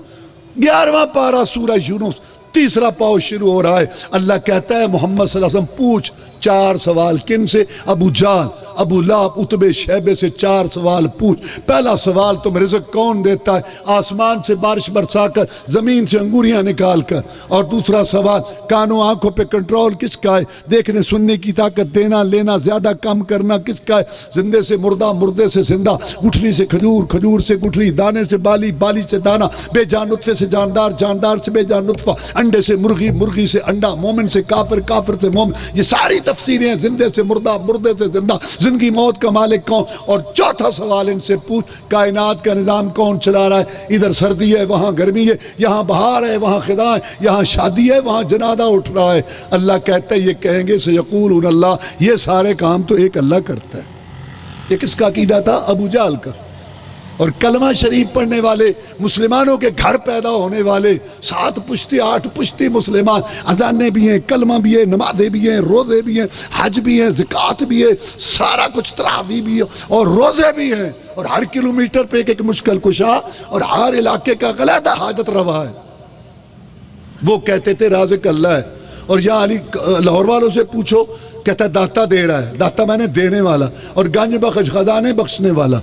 11واں پارہ سورہ یونس، 3 پاؤ شروع ہو رہا ہے. اللہ کہتا ہے محمد صلی اللہ علیہ وسلم پوچھ 4 سوال. کن سے؟ ابو جہل، ابو لہب اتبے شیبے سے 4 سوال پوچھ. پہلا سوال تم رزق کون دیتا ہے؟ آسمان سے بارش برسا کر، زمین سے انگوریاں نکال کر. اور دوسرا سوال کانوں آنکھوں پہ کنٹرول کس کا ہے؟ دیکھنے سننے کی طاقت دینا لینا زیادہ کم کرنا کس کا ہے؟ زندے سے مردہ مردے سے زندہ، گٹھلی سے کھجور کھجور سے گٹھلی، دانے سے بالی بالی سے دانہ، بے جان نطفے سے جاندار جاندار سے بے جان نطفہ، انڈے سے مرغی مرغی سے انڈا، مومن سے کافر کافر سے مومن. یہ ساری تفسیریں ہیں. زندے سے مردہ مردے سے زندہ، زندگی موت کا مالک کون؟ اور چوتھا سوال ان سے پوچھ کائنات کا نظام کون چلا رہا ہے؟ ادھر سردی ہے وہاں گرمی ہے، یہاں بہار ہے وہاں خزاں ہے، یہاں شادی ہے وہاں جنازہ اٹھ رہا ہے. اللہ کہتا ہے یہ کہیں گے سیقولون اللہ، یہ سارے کام تو ایک اللہ کرتا ہے. یہ کس کا عقیدہ تھا؟ ابو جہل کا. اور کلمہ شریف پڑھنے والے مسلمانوں کے گھر پیدا ہونے والے 7 پشتی 8 پشتی مسلمان، اذانیں بھی ہیں، کلمہ بھی ہے، نمازیں بھی ہیں، روزے بھی ہیں، حج بھی ہیں، زکوٰۃ بھی ہے، سارا کچھ تراویح بھی ہے اور روزے بھی ہیں. اور ہر کلومیٹر پہ ایک مشکل کشا اور ہر علاقے کا علیحدہ حاجت روا ہے. وہ کہتے تھے رازق اللہ ہے. اور یہاں علی لاہور والوں سے پوچھو، کہتا ہے داتا دے رہا ہے، داتا میں نے دینے والا، اور گنج بخش خزانے بخشنے والا.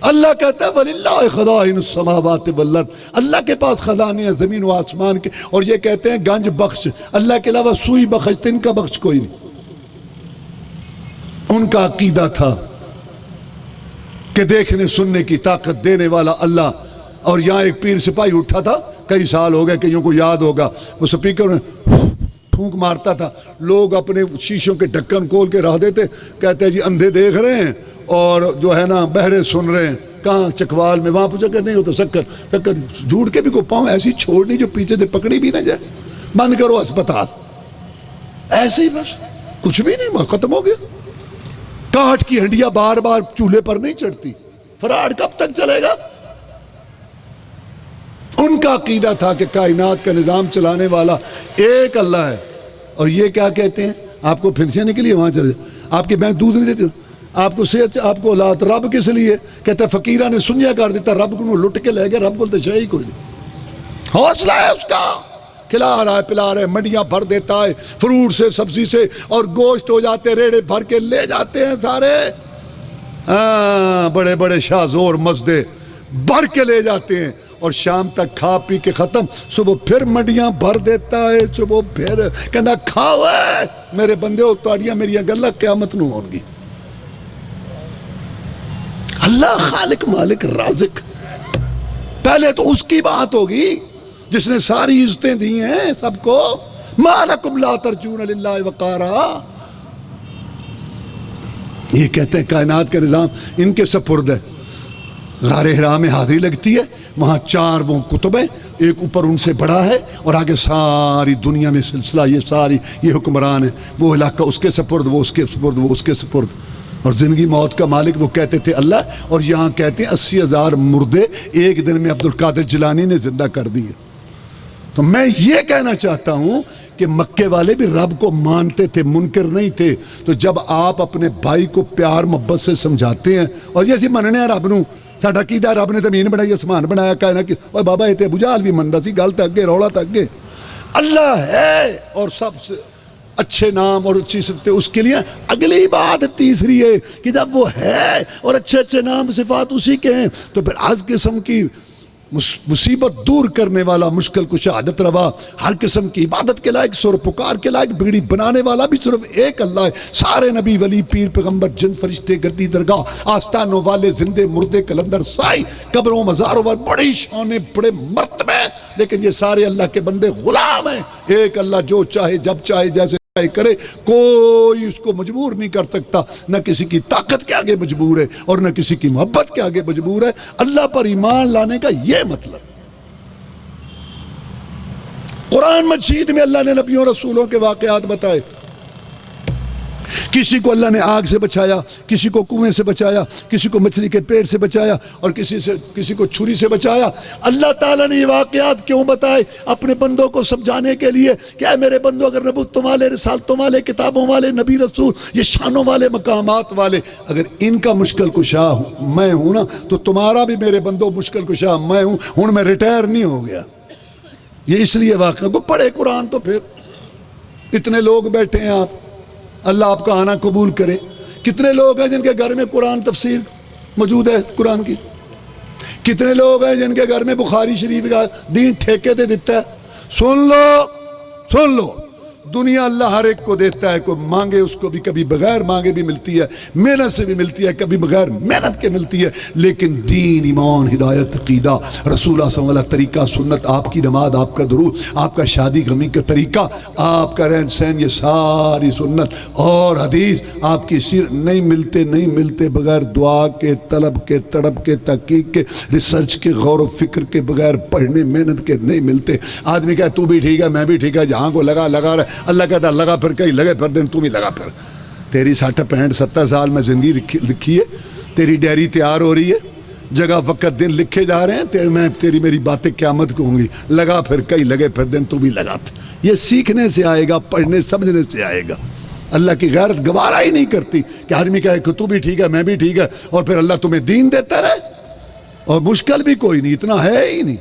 اللہ کہتا ہے وَلِلَّهِ خَزَائِنُ السَّمَاوَاتِ وَالْأَرْضِ، اللہ کے پاس خزانے ہیں زمین و آسمان کے. اور یہ کہتے ہیں گنج بخش، اللہ کے علاوہ سوئی بخش تن کا بخش کوئی نہیں. ان کا عقیدہ تھا کہ دیکھنے سننے کی طاقت دینے والا اللہ. اور یہاں ایک پیر سپاہی اٹھا تھا، کئی سال ہو گئے، کئیوں کو یاد ہوگا، وہ سپیکر میں پھونک مارتا تھا، لوگ اپنے شیشوں کے ڈھکن کھول کے رہ دیتے، کہتے ہیں جی اندھے دیکھ رہے ہیں اور جو ہے نا بہرے سن رہے ہیں. کہاں؟ چکوال میں. وہاں پوچھا کہ نہیں ہوتا شکر جھوٹ کے بھی کو پاؤں ایسی چھوڑنی جو پیچھے سے پکڑی بھی نہ جائے. بند کرو اسپتال، ایسے ہی بس کچھ بھی نہیں، ختم ہو گیا. کاٹ کی ہنڈیاں بار بار چولہے پر نہیں چڑھتی. فراڈ کب تک چلے گا؟ ان کا عقیدہ تھا کہ کائنات کا نظام چلانے والا ایک اللہ ہے. اور یہ کیا کہتے ہیں؟ آپ کو پھنسیاں نکلی وہاں چلے، آپ کی بہن دودھ نہیں دیتی، آپ کو صحت، آپ کو اولاد، رب کس لیے؟ کہتا ہے فقیرہ نے سنیا کر دیتا، رب کو لٹ کے لے گیا، رب کو تو شاہی کوئی نہیں. حوصلہ ہے اس کا، کھلا رہا ہے پلا رہا ہے، منڈیاں بھر دیتا ہے فروٹ سے سبزی سے، اور گوشت ہو جاتے ریڑے بھر کے لے جاتے ہیں سارے. بڑے بڑے شاہ زور مزدے بھر کے لے جاتے ہیں، اور شام تک کھا پی کے ختم. صبح پھر منڈیاں بھر دیتا ہے، صبح پھر کہنا کھاؤ ہے میرے بندے ہو تاڑیاں میری گلہ قیامت نو ہوں گی. اللہ خالق مالک رازق، پہلے تو اس کی بات ہوگی جس نے ساری عزتیں دی ہیں سب کو. ما لکم لا ترجون للہ وقارا. یہ کہتے ہیں کائنات کا نظام ان کے سپرد ہے. غار حرا میں حاضری لگتی ہے، وہاں 4 وہ کتب ہیں، ایک اوپر ان سے بڑا ہے، اور آگے ساری دنیا میں سلسلہ یہ ساری یہ حکمران ہے. وہ علاقہ اس کے سپرد، وہ اس کے سپرد، وہ اس کے سپرد. اور زندگی موت کا مالک وہ کہتے تھے اللہ. اور یہاں کہتے ہیں 80,000 مردے ایک دن میں عبد القادر جیلانی نے زندہ کر دیے. تو میں یہ کہنا چاہتا ہوں کہ مکے والے بھی رب کو مانتے تھے، منکر نہیں تھے. تو جب آپ اپنے بھائی کو پیار محبت سے سمجھاتے ہیں، اور جیسے مننے ہیں رب نو، ساڈا عقیدہ رب نے زمین بنائی اسمان بنایا، کہنا کہ اوے بابا یہ تے ابو جہل بھی مندا سی، گل تے اگے رولا تے اگے. اللہ ہے اور سب سے اچھے نام اور اچھی صفتیں اس کے لیے. اگلی بات تیسری ہے کہ جب وہ ہے اور اچھے اچھے نام صفات اسی کے ہیں، تو پھر ہر قسم کی مصیبت دور کرنے والا، مشکل کشا، عادت روا، ہر قسم کی عبادت کے لائق، سر پکار کے لائق، بگڑی بنانے والا بھی صرف ایک اللہ ہے. سارے نبی ولی پیر پیغمبر جن فرشتے گردی درگاہ آستانوں والے زندے مردے کلندر سائی قبروں مزاروں والے، بڑی شانیں بڑے مرتبے، لیکن یہ سارے اللہ کے بندے غلام ہیں. ایک اللہ جو چاہے جب چاہے جیسے کرے، کوئی اس کو مجبور نہیں کر سکتا. نہ کسی کی طاقت کے آگے مجبور ہے اور نہ کسی کی محبت کے آگے مجبور ہے. اللہ پر ایمان لانے کا یہ مطلب. قرآن مجید میں اللہ نے نبیوں رسولوں کے واقعات بتائے. کسی کو اللہ نے آگ سے بچایا، کسی کو کنویں سے بچایا، کسی کو مچھلی کے پیٹ سے بچایا، اور کسی کو چھری سے بچایا. اللہ تعالیٰ نے یہ واقعات کیوں بتائے؟ اپنے بندوں کو سمجھانے کے لیے کہ اے میرے بندوں، اگر نبوتوں والے، رسالتوں والے، کتابوں والے، نبی رسول، یہ شانوں والے، مقامات والے، اگر ان کا مشکل کشا میں ہوں نا، تو تمہارا بھی میرے بندوں مشکل کشا میں ہوں. ہوں میں ریٹائر نہیں ہو گیا. یہ اس لیے واقعہ کو پڑھے قرآن. تو پھر اتنے لوگ بیٹھے ہیں آپ، اللہ آپ کا آنا قبول کرے. کتنے لوگ ہیں جن کے گھر میں قرآن تفسیر موجود ہے قرآن کی؟ کتنے لوگ ہیں جن کے گھر میں بخاری شریف کا دین ٹھیکے دے دیتا ہے؟ سن لو دنیا اللہ ہر ایک کو دیتا ہے، کوئی مانگے اس کو بھی کبھی بغیر مانگے بھی ملتی ہے، محنت سے بھی ملتی ہے، کبھی بغیر محنت کے ملتی ہے، لیکن دین، ایمان، ہدایت، عقیدہ، رسول اللہ صلی اللہ علیہ وسلم طریقہ، سنت، آپ کی نماز، آپ کا درود، آپ کا شادی غمی کا طریقہ، آپ کا رہن سہن، یہ ساری سنت اور حدیث آپ کی سیر نہیں ملتے بغیر دعا کے، طلب کے، تڑپ کے، تحقیق کے، ریسرچ کے، غور و فکر کے، بغیر پڑھنے محنت کے نہیں ملتے۔ آدمی کہے تو بھی ٹھیک ہے، میں بھی ٹھیک ہے، جہاں کو لگا رہا ہے، اللہ کہتا ہے لگا پھر، کہیں لگے پھر دن تو بھی لگا پھر۔ تیری 60 65 70 سال میں زندگی لکھی ہے، تیری ڈائری تیار ہو رہی ہے، جگہ وقت دن لکھے جا رہے ہیں، تیری میری باتیں قیامت کو ہوں گی، لگا پھر، کہیں لگے پھر دن تو بھی لگا پھر۔ یہ سیکھنے سے آئے گا، پڑھنے سمجھنے سے آئے گا۔ اللہ کی غیرت گوارا ہی نہیں کرتی کہ آدمی کہے کہ تو بھی ٹھیک ہے، میں بھی ٹھیک ہے، اور پھر اللہ تمہیں دین دیتا رہے، اور مشکل بھی کوئی نہیں، اتنا ہے ہی نہیں،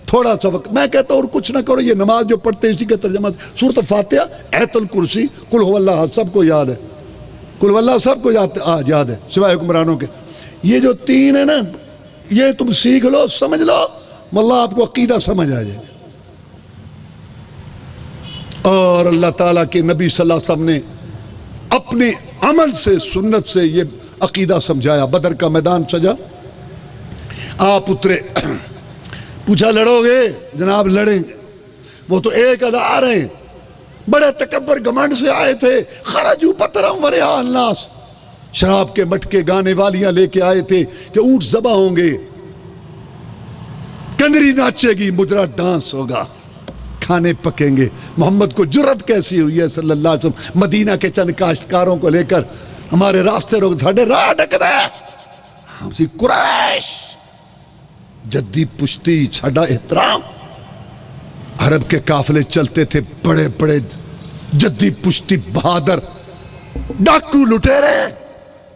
تھوڑا سا وقت۔ میں کہتا ہوں اور کچھ نہ کرو، یہ نماز جو پڑھتے ہیں اسی کا ترجمہ سورۃ فاتحہ، آیت الکرسی، قل هو اللہ، سب کو یاد ہے، قل هو اللہ سب کو یاد ہے سوائے حکمرانوں کے۔ یہ جو 3 ہے نا، یہ تم سیکھ لو، سمجھ لو، واللہ آپ کو عقیدہ سمجھ آ جائے گا۔ اور اللہ تعالیٰ کے نبی صلی اللہ علیہ وسلم نے اپنے عمل سے، سنت سے یہ عقیدہ سمجھایا۔ بدر کا میدان سجا، آپ اترے، پوچھا لڑو گے؟ جناب لڑیں گے۔ وہ تو ایک ادا آ رہے ہیں، بڑے تکبر گھمنڈ سے آئے تھے، خرجوا بطرا ورئاء الناس، شراب کے مٹکے، گانے والیاں لے کے آئے تھے کہ اونٹ ذبح ہوں گے، کنجری ناچے گی، مجرا ڈانس ہوگا، کھانے پکیں گے۔ محمد کو جرت کیسی ہوئی ہے صلی اللہ علیہ وسلم، مدینہ کے چند کاشتکاروں کو لے کر ہمارے راستے روک، ساڑھے راہ ڈک دے، ہم سی قریش، جدی پشتی، چھڑا احترام۔ عرب کے قافلے چلتے تھے، بڑے بڑے جدی پشتی بہادر ڈاکو لٹیرے،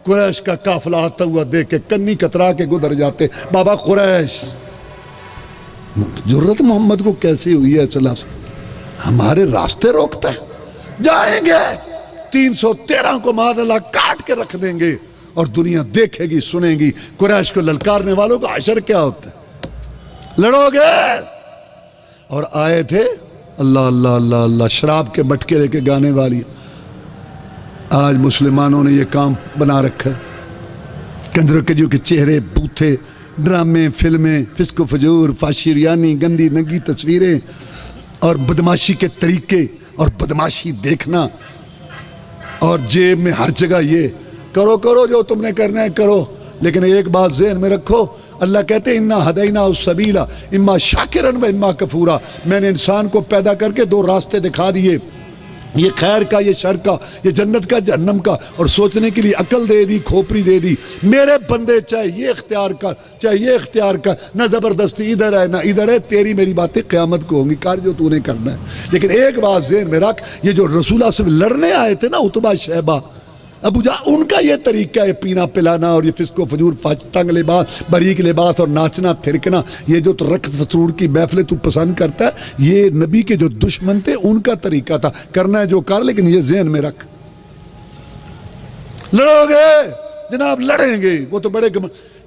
قریش کا قافلہ آتا ہوا دیکھ کے کنی کترا کے گزر جاتے، بابا قریش۔ جرت محمد کو کیسی ہوئی ہے صلی اللہ علیہ وسلم، ہمارے راستے روکتا ہے، جائیں گے 313 کو معاذ اللہ کاٹ کے رکھ دیں گے، اور دنیا دیکھے گی، سنیں گی، قریش کو للکارنے والوں کا عشر کیا ہوتا ہے، لڑو گے؟ اور آئے تھے اللہ اللہ اللہ اللہ، شراب کے مٹکے لے کے گانے والی۔ آج مسلمانوں نے یہ کام بنا رکھا ہے، کنجروں کے جو کہ چہرے بوتھے، ڈرامے، فلمیں، فسق و فجور، فاشریانی، گندی ننگی تصویریں، اور بدماشی کے طریقے، اور بدماشی دیکھنا، اور جیب میں ہر جگہ یہ کرو جو تم نے کرنا ہے کرو، لیکن ایک بات ذہن میں رکھو، اللہ کہتے ہیں اِنَّا هَدَيْنَاهُ السَّبِيلَ اِمَّا شَاكِرًا وَإِمَّا كَفُورًا، میں نے انسان کو پیدا کر کے 2 راستے دکھا دیے، یہ خیر کا، یہ شر کا، یہ جنت کا، جہنم کا، اور سوچنے کے لیے عقل دے دی، کھوپڑی دے دی۔ میرے بندے چاہے یہ اختیار کر، چاہے یہ اختیار کر، نہ زبردستی ادھر ہے نہ ادھر ہے، تیری میری باتیں قیامت کو ہوں گی، کار جو تو نے کرنا ہے۔ لیکن ایک بات ذہن میں رکھ، یہ جو رسول اللہ صلی اللہ علیہ وسلم لڑنے آئے تھے نا، عتبہ، شیبہ، ابو جہل، ان کا یہ طریقہ ہے پینا پلانا، اور یہ فسق و فجور، تنگ لباس، باریک لباس، اور ناچنا تھرکنا، یہ جو رقص فسور کی محفلیں تو پسند کرتا ہے، یہ نبی کے جو دشمن تھے ان کا طریقہ تھا، کرنا ہے جو کر، لیکن یہ ذہن میں رکھ۔ لڑو گے؟ جناب لڑیں گے، وہ تو بڑے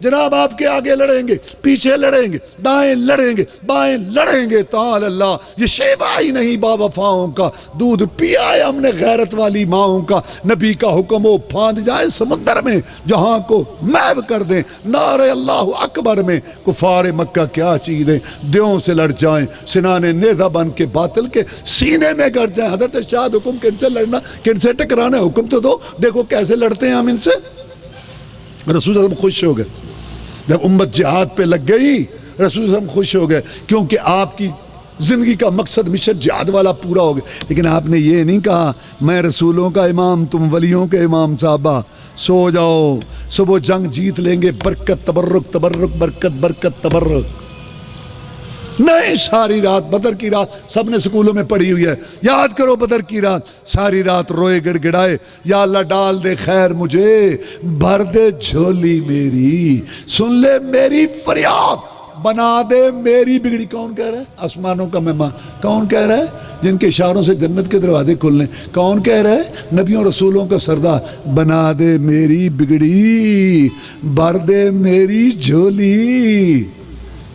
جناب آپ کے آگے لڑیں گے، پیچھے لڑیں گے، دائیں لڑیں گے، بائیں لڑیں گے، تعالی اللہ، یہ شیوا ہی نہیں با وفاؤں کا، دودھ پیا ہے ہم نے غیرت والی ماؤں کا، نبی کا حکم ہو پھاند جائیں سمندر میں، جہاں کو محو کر دیں، نعرہ اللہ اکبر میں، کفار مکہ کیا چیزیں، دیوں سے لڑ جائیں، سنانے نیزہ بن کے باطل کے سینے میں گڑ جائیں۔ حضرت شاہد حکم کن سے لڑنا، کن سے ٹکرانا، حکم تو دو، دیکھو کیسے لڑتے ہیں ہم ان سے۔ رسول اللہ خوش ہو گئے جب امت جہاد پہ لگ گئی، رسول اللہ خوش ہو گئے، کیونکہ آپ کی زندگی کا مقصد مشن جہاد والا پورا ہو گیا۔ لیکن آپ نے یہ نہیں کہا میں رسولوں کا امام، تم ولیوں کے امام، صحابہ سو جاؤ، صبح جنگ جیت لیں گے، برکت تبرک، تبرک برکت، برکت تبرک۔ نہیں، ساری رات، بدر کی رات سب نے سکولوں میں پڑھی ہوئی ہے، یاد کرو بدر کی رات، ساری رات روئے گڑ گڑائے، یا اللہ ڈال دے خیر مجھے، بھر دے جھولی میری، سن لے میری فریاد، بنا دے میری بگڑی. کون کہہ رہا ہے؟ آسمانوں کا مہمان. کون کہہ رہا ہے؟ جن کے اشاروں سے جنت کے دروازے کھلنے. کون کہہ رہا ہے؟ نبیوں رسولوں کا سردار. بنا دے میری بگڑی، بھر دے میری جھولی.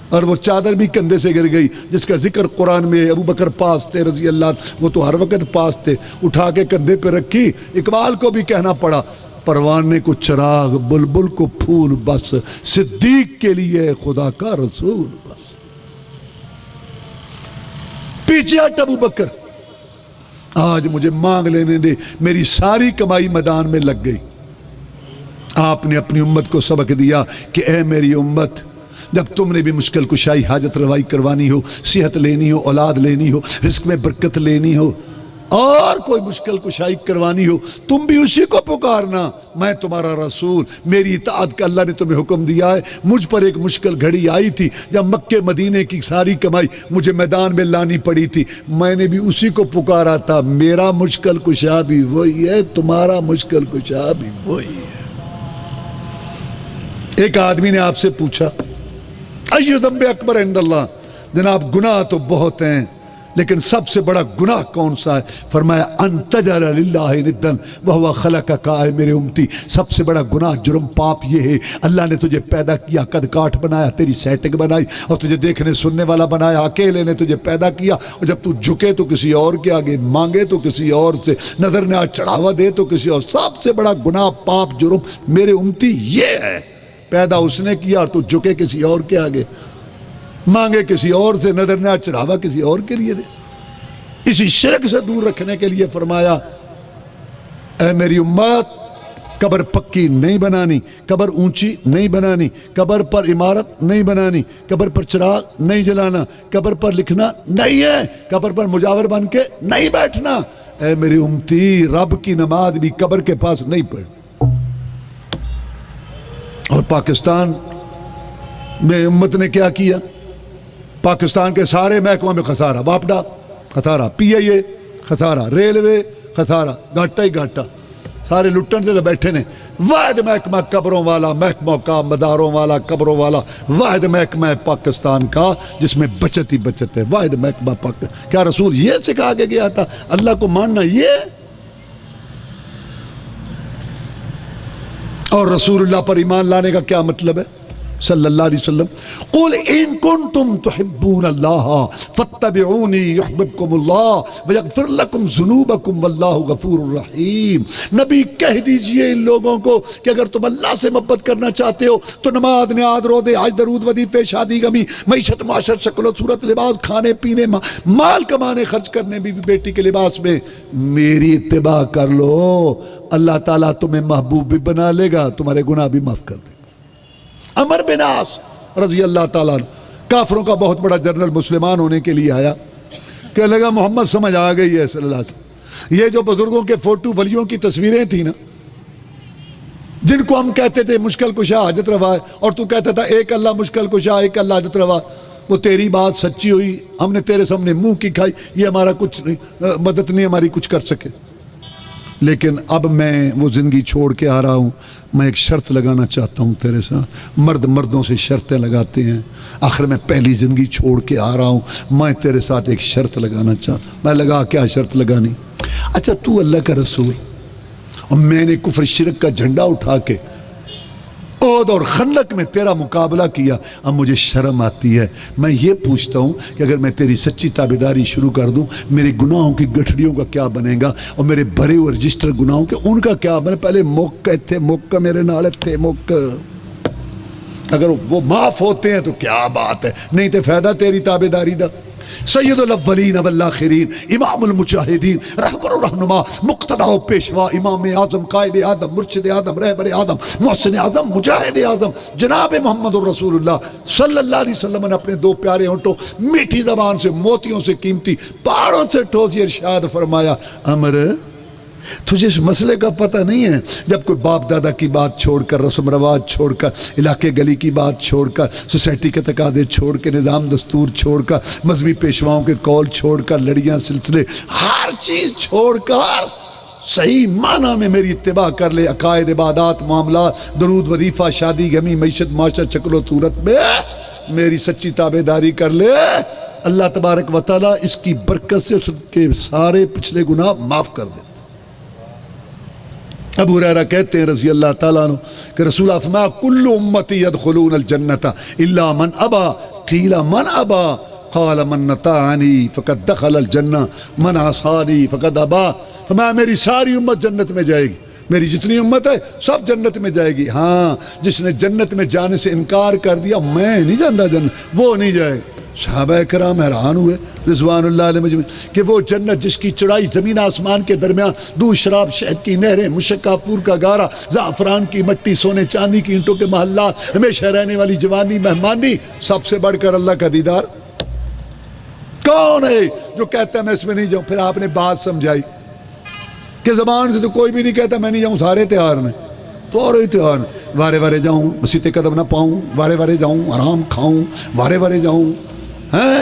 اور وہ چادر بھی کندھے سے گر گئی جس کا ذکر قرآن میں. ابو بکر پاس تھے رضی اللہ عنہ، وہ تو ہر وقت پاس تھے. اٹھا کے کندھے پہ رکھی. اقبال کو بھی کہنا پڑا، پروانے کو چراغ، بلبل کو پھول، بس صدیق کے لیے خدا کا رسول. بس پیچھے ہٹ ابو بکر، آج مجھے مانگ لینے دے. میری ساری کمائی میدان میں لگ گئی. آپ نے اپنی امت کو سبق دیا کہ اے میری امت، جب تم نے بھی مشکل کشائی، حاجت روائی کروانی ہو، صحت لینی ہو، اولاد لینی ہو، رزق میں برکت لینی ہو، اور کوئی مشکل کشائی کروانی ہو، تم بھی اسی کو پکارنا. میں تمہارا رسول، میری اطاعت کا اللہ نے تمہیں حکم دیا ہے. مجھ پر ایک مشکل گھڑی آئی تھی جب مکے مدینے کی ساری کمائی مجھے میدان میں لانی پڑی تھی. میں نے بھی اسی کو پکارا تھا. میرا مشکل کشا بھی وہی ہے، تمہارا مشکل کشا بھی وہی ہے. ایک آدمی نے آپ سے پوچھا، ایو ذنب اکبر عند اللہ، جناب گناہ تو بہت ہیں لیکن سب سے بڑا گناہ کون سا ہے؟ فرمایا ان تجعل للہ ندا وہو خلقک. اے میرے امتی، سب سے بڑا گناہ، جرم، پاپ یہ ہے اللہ نے تجھے پیدا کیا، قد کاٹ بنایا، تیری سیٹنگ بنائی اور تجھے دیکھنے سننے والا بنایا. اکیلے نے تجھے پیدا کیا اور جب تو جھکے تو کسی اور کے آگے، مانگے تو کسی اور سے، نظر نہ چڑھاوا دے تو کسی اور. سب سے بڑا گناہ، پاپ، جرم میرے امتی یہ ہے. پیدا اس نے کیا اور تو جھکے کسی اور کے آگے، مانگے کسی اور سے، نظر نہ چڑھاوا کسی اور کے لیے دے. اسی شرک سے دور رکھنے کے لیے فرمایا، اے میری امت، قبر پکی نہیں بنانی، قبر اونچی نہیں بنانی، قبر پر عمارت نہیں بنانی، قبر پر چراغ نہیں جلانا، قبر پر لکھنا نہیں ہے، قبر پر مجاور بن کے نہیں بیٹھنا. اے میری امتی، رب کی نماز بھی قبر کے پاس نہیں پڑھ. اور پاکستان میں امت نے کیا کیا؟ پاکستان کے سارے محکموں میں خسارہ، واپڈا خسارہ، پی آئی اے خسارہ، ریلوے خسارہ، گھاٹا ہی گھاٹا. سارے لٹن سے بیٹھے نے. واحد محکمہ قبروں والا، محکموں کا مداروں والا، قبروں والا واحد محکمہ ہے پاکستان کا جس میں بچت ہی بچت ہے. واحد محکمہ پاکستان. کیا رسول یہ سکھا کے گیا تھا اللہ کو ماننا یہ؟ اور رسول اللہ پر ایمان لانے کا کیا مطلب ہے؟ صلی اللہ علیہ وسلم، قل ان کنتم تحبون اللہ فاتبعونی یحببکم اللہ ویغفر لکم ذنوبکم واللہ غفور الرحیم. نبی کہہ دیجئے ان لوگوں کو کہ اگر تم اللہ سے محبت کرنا چاہتے ہو تو نماز، نیاز، روزے، حج، درود، وظیفے، شادی، غمی، معیشت، معاشرت، شکل و صورت، لباس، کھانے پینے، مال کمانے، خرچ کرنے، بیوی بیٹی کے لباس میں میری اتباع کر لو. اللہ تعالیٰ تمہیں محبوب بھی بنا لے گا، تمہارے گناہ بھی معاف کر دے. عمر بن عاص رضی اللہ تعالیٰ عنہ کافروں کا بہت بڑا جنرل مسلمان ہونے کے لیے آیا. کہنے لگا محمد سمجھ آ گئی ہے صلی اللہ علیہ وسلم. یہ جو بزرگوں کے فوٹو ولیوں کی تصویریں تھیں نا، جن کو ہم کہتے تھے مشکل کشا حاجت روا ہے، اور تو کہتا تھا ایک اللہ مشکل کشا، ایک اللہ حاجت روا، وہ تیری بات سچی ہوئی، ہم نے تیرے سامنے منہ کی کھائی، یہ ہمارا کچھ نہیں، مدد نہیں ہماری کچھ کر سکے. لیکن اب میں وہ زندگی چھوڑ کے آ رہا ہوں. میں ایک شرط لگانا چاہتا ہوں تیرے ساتھ. مرد مردوں سے شرطیں لگاتے ہیں، آخر میں پہلی زندگی چھوڑ کے آ رہا ہوں، میں تیرے ساتھ ایک شرط لگانا چاہتا ہوں. میں لگا کیا شرط لگانی؟ اچھا تو اللہ کا رسول اور میں نے کفر شرک کا جھنڈا اٹھا کے احد اور خندق میں تیرا مقابلہ کیا، اب مجھے شرم آتی ہے. میں یہ پوچھتا ہوں کہ اگر میں تیری سچی تابعداری شروع کر دوں، میرے گناہوں کی گٹھڑیوں کا کیا بنے گا، اور میرے بھرے ہوئے رجسٹر گناہوں کے ان کا کیا بنے؟ پہلے موقع تھے، موقع میرے نال تھے، موقع اگر وہ معاف ہوتے ہیں تو کیا بات ہے، نہیں تو فائدہ تیری تابعداری دا. سید الاولین والآخرین، امام المجاہدین، رہبر و رہنما، مقتدی و پیشوا، امام اعظم، قائد اعظم، مرشد اعظم، رہبر اعظم، محسن اعظم، مجاہد اعظم، جناب محمد رسول اللہ صلی اللہ علیہ وسلم نے اپنے دو پیارے ہونٹوں میٹھی زبان سے، موتیوں سے قیمتی، پہاڑوں سے ٹھوس یہ ارشاد فرمایا، عمر تجھے اس مسئلے کا پتہ نہیں ہے؟ جب کوئی باپ دادا کی بات چھوڑ کر، رسم رواج چھوڑ کر، علاقے گلی کی بات چھوڑ کر، سوسائٹی کے تقاضے چھوڑ کے، نظام دستور چھوڑ کر، مذہبی پیشواؤں کے قول چھوڑ کر، لڑیاں سلسلے، ہر چیز چھوڑ کر صحیح معنی میں میری اتباع کر لے، عقائد، عبادات، معاملات، درود، وظیفہ، شادی، غمی، معیشت، معاشرت، شکل و صورت میں میری سچی تابعداری کر لے، اللہ تبارک و تعالیٰ اس کی برکت سے اس کے سارے پچھلے گناہ معاف کر دیتے۔ ابو ہریرہ کہتے ہیں رضی اللہ تعالیٰ عنہ کہ رسول اللہ فرمایا کل امتی یدخلون الجنت الا من ابا، قیل من ابا، قال من نطاعنی فقد دخل الجنہ من عصانی فقد ابا۔ فرمایا میری ساری امت جنت میں جائے گی، میری جتنی امت ہے سب جنت میں جائے گی، ہاں جس نے جنت میں جانے سے انکار کر دیا میں نہیں جانتا جنت، وہ نہیں جائے گا۔ صحابہ کرام حیران ہوئے رضوان اللہ علیہ مجمعین کہ وہ جنت جس کی چڑھائی زمین آسمان کے درمیان، دودھ شراب شہد کی نہریں، مشک کافور کا گارا، زعفران کی مٹی، سونے چاندی کی اینٹوں کے محلات، ہمیشہ رہنے والی جوانی مہمانی، سب سے بڑھ کر اللہ کا دیدار کون ہے جو کہتا ہے میں اس میں نہیں جاؤں؟ پھر آپ نے بات سمجھائی کہ زبان سے تو کوئی بھی نہیں کہتا میں نہیں جاؤں، سارے تیار میں تو اور ہی تیار، وارے وارے جاؤں، مسیتے قدم نہ پاؤں، وارے وارے جاؤں، آرام کھاؤں، وارے وارے جاؤں،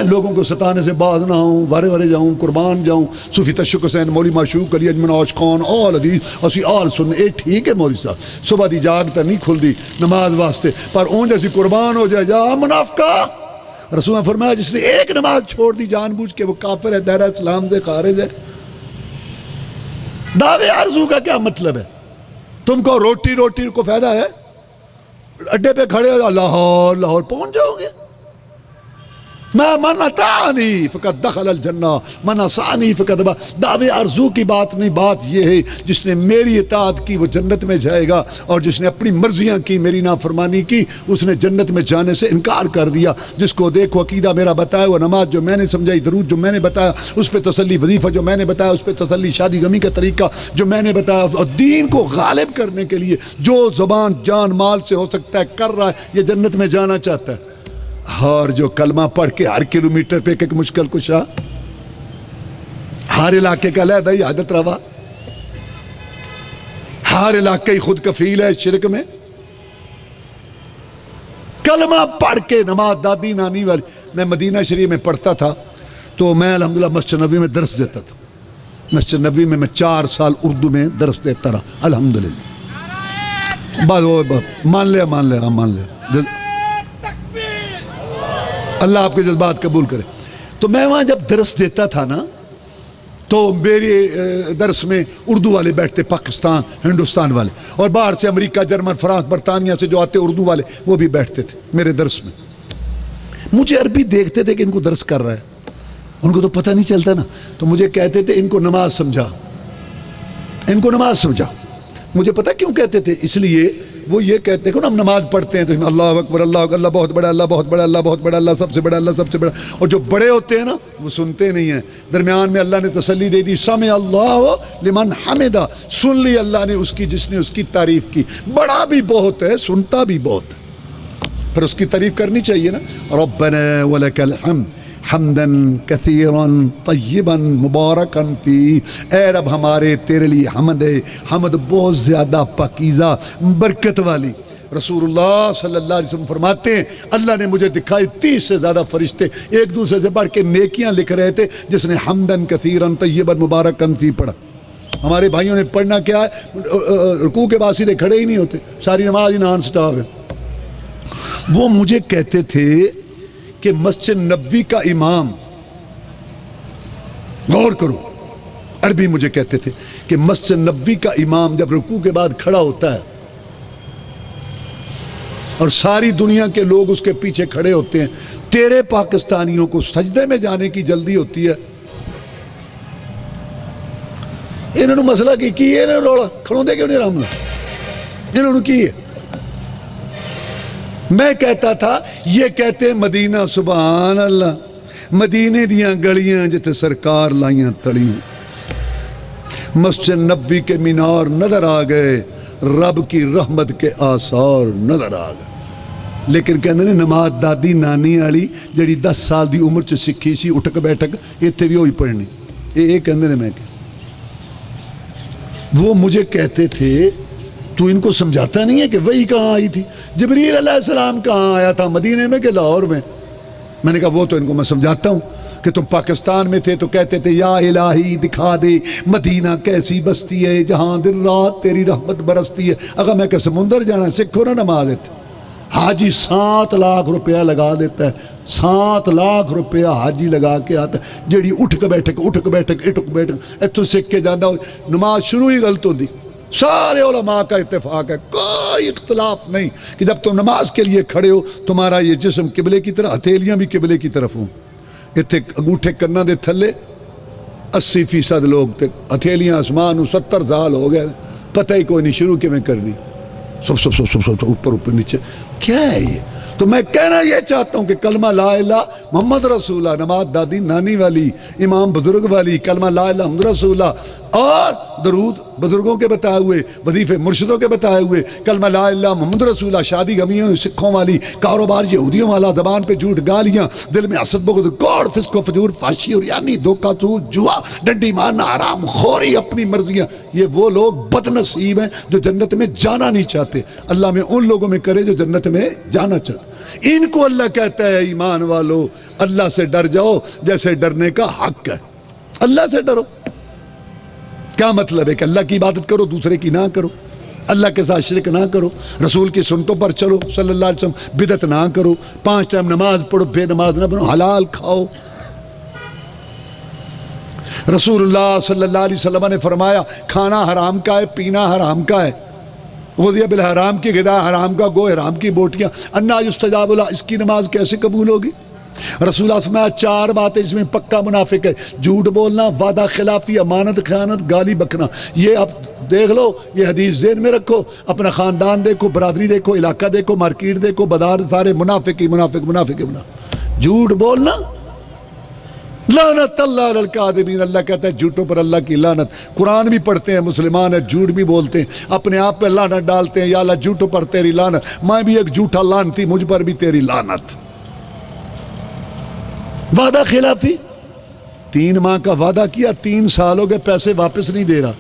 لوگوں کو ستانے سے باز نہ ہوں، وارے وارے جاؤں، قربان جاؤں، صوفی تشک حسین، مولی معشوق علی اجمن آج خان، آل حدیث اسی آل سننے، اے ٹھیک ہے مولی صاحب صبح دی جاگ تا نہیں کھل دی نماز واسطے، پر اون جیسی قربان ہو جائے جا منافقہ۔ رسول نے فرمایا جس نے ایک نماز چھوڑ دی جان بوجھ کے وہ کافر ہے، دائرہ اسلام سے خارج ہے۔ دعوے آرزو کا کیا مطلب ہے؟ تم کو روٹی کو فائدہ ہے؟ اڈے پہ کھڑے ہو لاہور پہنچ جاؤ گے۔ میں من اطاعنی فقد دخل الجنہ من عصانی فقد ابا۔ دعوے آرزو کی بات نہیں، بات یہ ہے جس نے میری اطاعت کی وہ جنت میں جائے گا، اور جس نے اپنی مرضیاں کی، میری نافرمانی کی، اس نے جنت میں جانے سے انکار کر دیا۔ جس کو دیکھو عقیدہ میرا بتایا، وہ نماز جو میں نے سمجھائی، درود جو میں نے بتایا اس پہ تسلی، وظیفہ جو میں نے بتایا اس پہ تسلی، شادی غمی کا طریقہ جو میں نے بتایا، اور دین کو غالب کرنے کے لیے جو زبان جان مال سے ہو سکتا ہے کر رہا ہے، یہ جنت میں جانا چاہتا ہے۔ اور جو کلمہ پڑھ کے ہر کلومیٹر پہ ایک مشکل کشا، ہر علاقے کا علیحدہ ہی عادت روا، ہر علاقے ہی خود کفیل ہے شرک میں، کلمہ پڑھ کے نماز دادی نانی والی۔ میں مدینہ شریف میں پڑھتا تھا تو میں الحمدللہ مسجد نبوی میں درس دیتا تھا، مسجد نبوی میں 4 سال اردو میں درس دیتا رہا الحمدللہ۔ مان لیا اللہ آپ کے جذبات قبول کرے۔ تو میں وہاں جب درس دیتا تھا نا تو میرے درس میں اردو والے بیٹھتے، پاکستان ہندوستان والے، اور باہر سے امریکہ جرمن فرانس برطانیہ سے جو آتے اردو والے وہ بھی بیٹھتے تھے میرے درس میں۔ مجھے عربی دیکھتے تھے کہ ان کو درس کر رہا ہے، ان کو تو پتہ نہیں چلتا نا، تو مجھے کہتے تھے ان کو نماز سمجھا، ان کو نماز سمجھا۔ مجھے پتہ کیوں کہتے تھے؟ اس لیے وہ یہ کہتے ہیں کہ ہم نماز پڑھتے ہیں تو اللہ اکبر، اللہ اکبر، اللہ بہت بڑا، اللہ بہت بڑا، اللہ بہت بڑا، اللہ سب سے بڑا، اللہ سب سے بڑا، اور جو بڑے ہوتے ہیں نا وہ سنتے نہیں ہیں۔ درمیان میں اللہ نے تسلی دے دی، سمع اللہ لمن حمدہ، سن لی اللہ نے اس کی جس نے اس کی تعریف کی۔ بڑا بھی بہت ہے، سنتا بھی بہت ہے، پھر اس کی تعریف کرنی چاہیے نا۔ ربنا ولک الحمد حمداً کثیراً طیباً مبارکاً فی، اے رب ہمارے تیرے لیے حمد ہے، حمد بہت زیادہ پاکیزہ برکت والی۔ رسول اللہ صلی اللہ علیہ وسلم فرماتے ہیں اللہ نے مجھے دکھائے 30 سے زیادہ فرشتے ایک دوسرے سے بڑھ کے نیکیاں لکھ رہے تھے، جس نے حمداً کثیراً طیباً مبارکاً فی پڑھا۔ ہمارے بھائیوں نے پڑھنا کیا ہے؟ رکوع کے بعد سیدھے کھڑے ہی نہیں ہوتے، ساری نماز ہی نان سٹاپ ہے۔ وہ مجھے کہتے تھے کہ مسجد نبوی کا امام، غور کرو عربی، مجھے کہتے تھے کہ مسجد نبوی کا امام جب رکوع کے بعد کھڑا ہوتا ہے اور ساری دنیا کے لوگ اس کے پیچھے کھڑے ہوتے ہیں، تیرے پاکستانیوں کو سجدے میں جانے کی جلدی ہوتی ہے۔ انہوں نے مسئلہ کی ہے نا، روڑا کھڑوں دے کیوں نہیں راملہ انہوں نے کی ہے۔ میں کہتا تھا یہ کہتے مدینہ سبحان اللہ، مدینے دیاں گلیاں جتے سرکار لائیاں تڑیاں، مسجد نبوی کے مینار نظر آ گئے، رب کی رحمت کے آثار نظر آ گئے۔ لیکن کہندے نے نماز دادی نانی والی جڑی 10 سال دی عمر چ سکھی سی اٹھک بیٹھک ایتھے بھی ہوئی پڑھنی، یہ کہندے نے۔ میں کہ وہ مجھے کہتے تھے تو ان کو سمجھاتا نہیں ہے کہ وہی کہاں آئی تھی؟ جبریل علیہ السلام کہاں آیا تھا، مدینے میں کہ لاہور میں؟ میں نے کہا وہ تو ان کو میں سمجھاتا ہوں کہ تم پاکستان میں تھے تو کہتے تھے یا الہی دکھا دے مدینہ کیسی بستی ہے جہاں دن رات تیری رحمت برستی ہے۔ اگر میں کہ سمندر جانا سکھو نا نماز ہے، حاجی 7 لاکھ روپیہ لگا دیتا ہے، 7 لاکھ روپیہ حاجی لگا کے آتا ہے، جیڑی اٹھ کے بیٹھک اتو سکھ کے جانا ہو، نماز شروع ہی غلط ہوتی۔ سارے علماء کا اتفاق ہے، کوئی اختلاف نہیں کہ جب تم نماز کے لیے کھڑے ہو تمہارا یہ جسم قبلے کی طرف، ہتھیلیاں بھی قبلے کی طرف ہوں۔ اتنے انگوٹھے کرنا دے تھلے 80% لوگ تے، ہتھیلیاں آسمان 70 سال ہو گئے، پتہ ہی کوئی نہیں شروع کے میں کرنی، سب اوپر نیچے، کیا ہے یہ؟ تو میں کہنا یہ چاہتا ہوں کہ کلمہ لا الہ محمد رسول اللہ، نماز دادی نانی والی، امام بزرگ والی، کلمہ لا الہ محمد رسول اللہ، اور درود بزرگوں کے بتائے ہوئے، وظیفے مرشدوں کے بتائے ہوئے، کلمہ لا الہ محمد رسول اللہ، شادی غمیوں سکھوں والی، کاروبار یہودیوں والا، زبان پہ جھوٹ گالیاں، دل میں حسد بغض کوڑ فسق و فجور فحشی اور یعنی دھوکہ سود جوا ڈنڈی مارنا حرام خوری اپنی مرضیاں، یہ وہ لوگ بد نصیب ہیں جو جنت میں جانا نہیں چاہتے۔ اللہ میں ان لوگوں میں کرے جو جنت میں جانا چاہتے۔ ان کو اللہ کہتا ہے ایمان والو اللہ سے ڈر جاؤ جیسے ڈرنے کا حق ہے، اللہ سے ڈرو۔ کیا مطلب ہے کہ اللہ کی عبادت کرو دوسرے کی نہ کرو، اللہ کے ساتھ شرک نہ کرو، رسول کی سنتوں پر چلو صلی اللہ علیہ وسلم، بدعت نہ کرو، 5 ٹائم نماز پڑھو، بے نماز نہ بنو، حلال کھاؤ۔ رسول اللہ صلی اللہ علیہ وسلم نے فرمایا کھانا حرام کا ہے، پینا حرام کا ہے، غذی بالحرام کی غذا حرام کا گو حرام کی بوٹیاں، انا یستجاب اللہ، اس کی نماز کیسے قبول ہوگی؟ رسول اللہ فرمایا 4 باتیں جس میں پکا منافق ہے، جھوٹ بولنا، وعدہ خلافی، امانت خیانت، گالی بکنا۔ یہ اب دیکھ لو، یہ حدیث ذہن میں رکھو، اپنا خاندان دیکھو، برادری دیکھو، علاقہ دیکھو، مارکیٹ دیکھو، بازار سارے منافق ہی منافق۔ جھوٹ بولنا، لعنت اللہ علی الکاذبین، اللہ کہتا ہے جھوٹوں پر اللہ کی لعنت۔ قرآن بھی پڑھتے ہیں مسلمان ہے، جھوٹ بھی بولتے ہیں، اپنے آپ پہ لعنت ڈالتے ہیں، یا اللہ جھوٹوں پر تیری لعنت، میں بھی ایک جھوٹا لعنتی، مجھ پر بھی تیری لعنت۔ وعدہ خلافی، 3 ماہ کا وعدہ کیا، 3 سال ہو گئے پیسے واپس نہیں دے رہا۔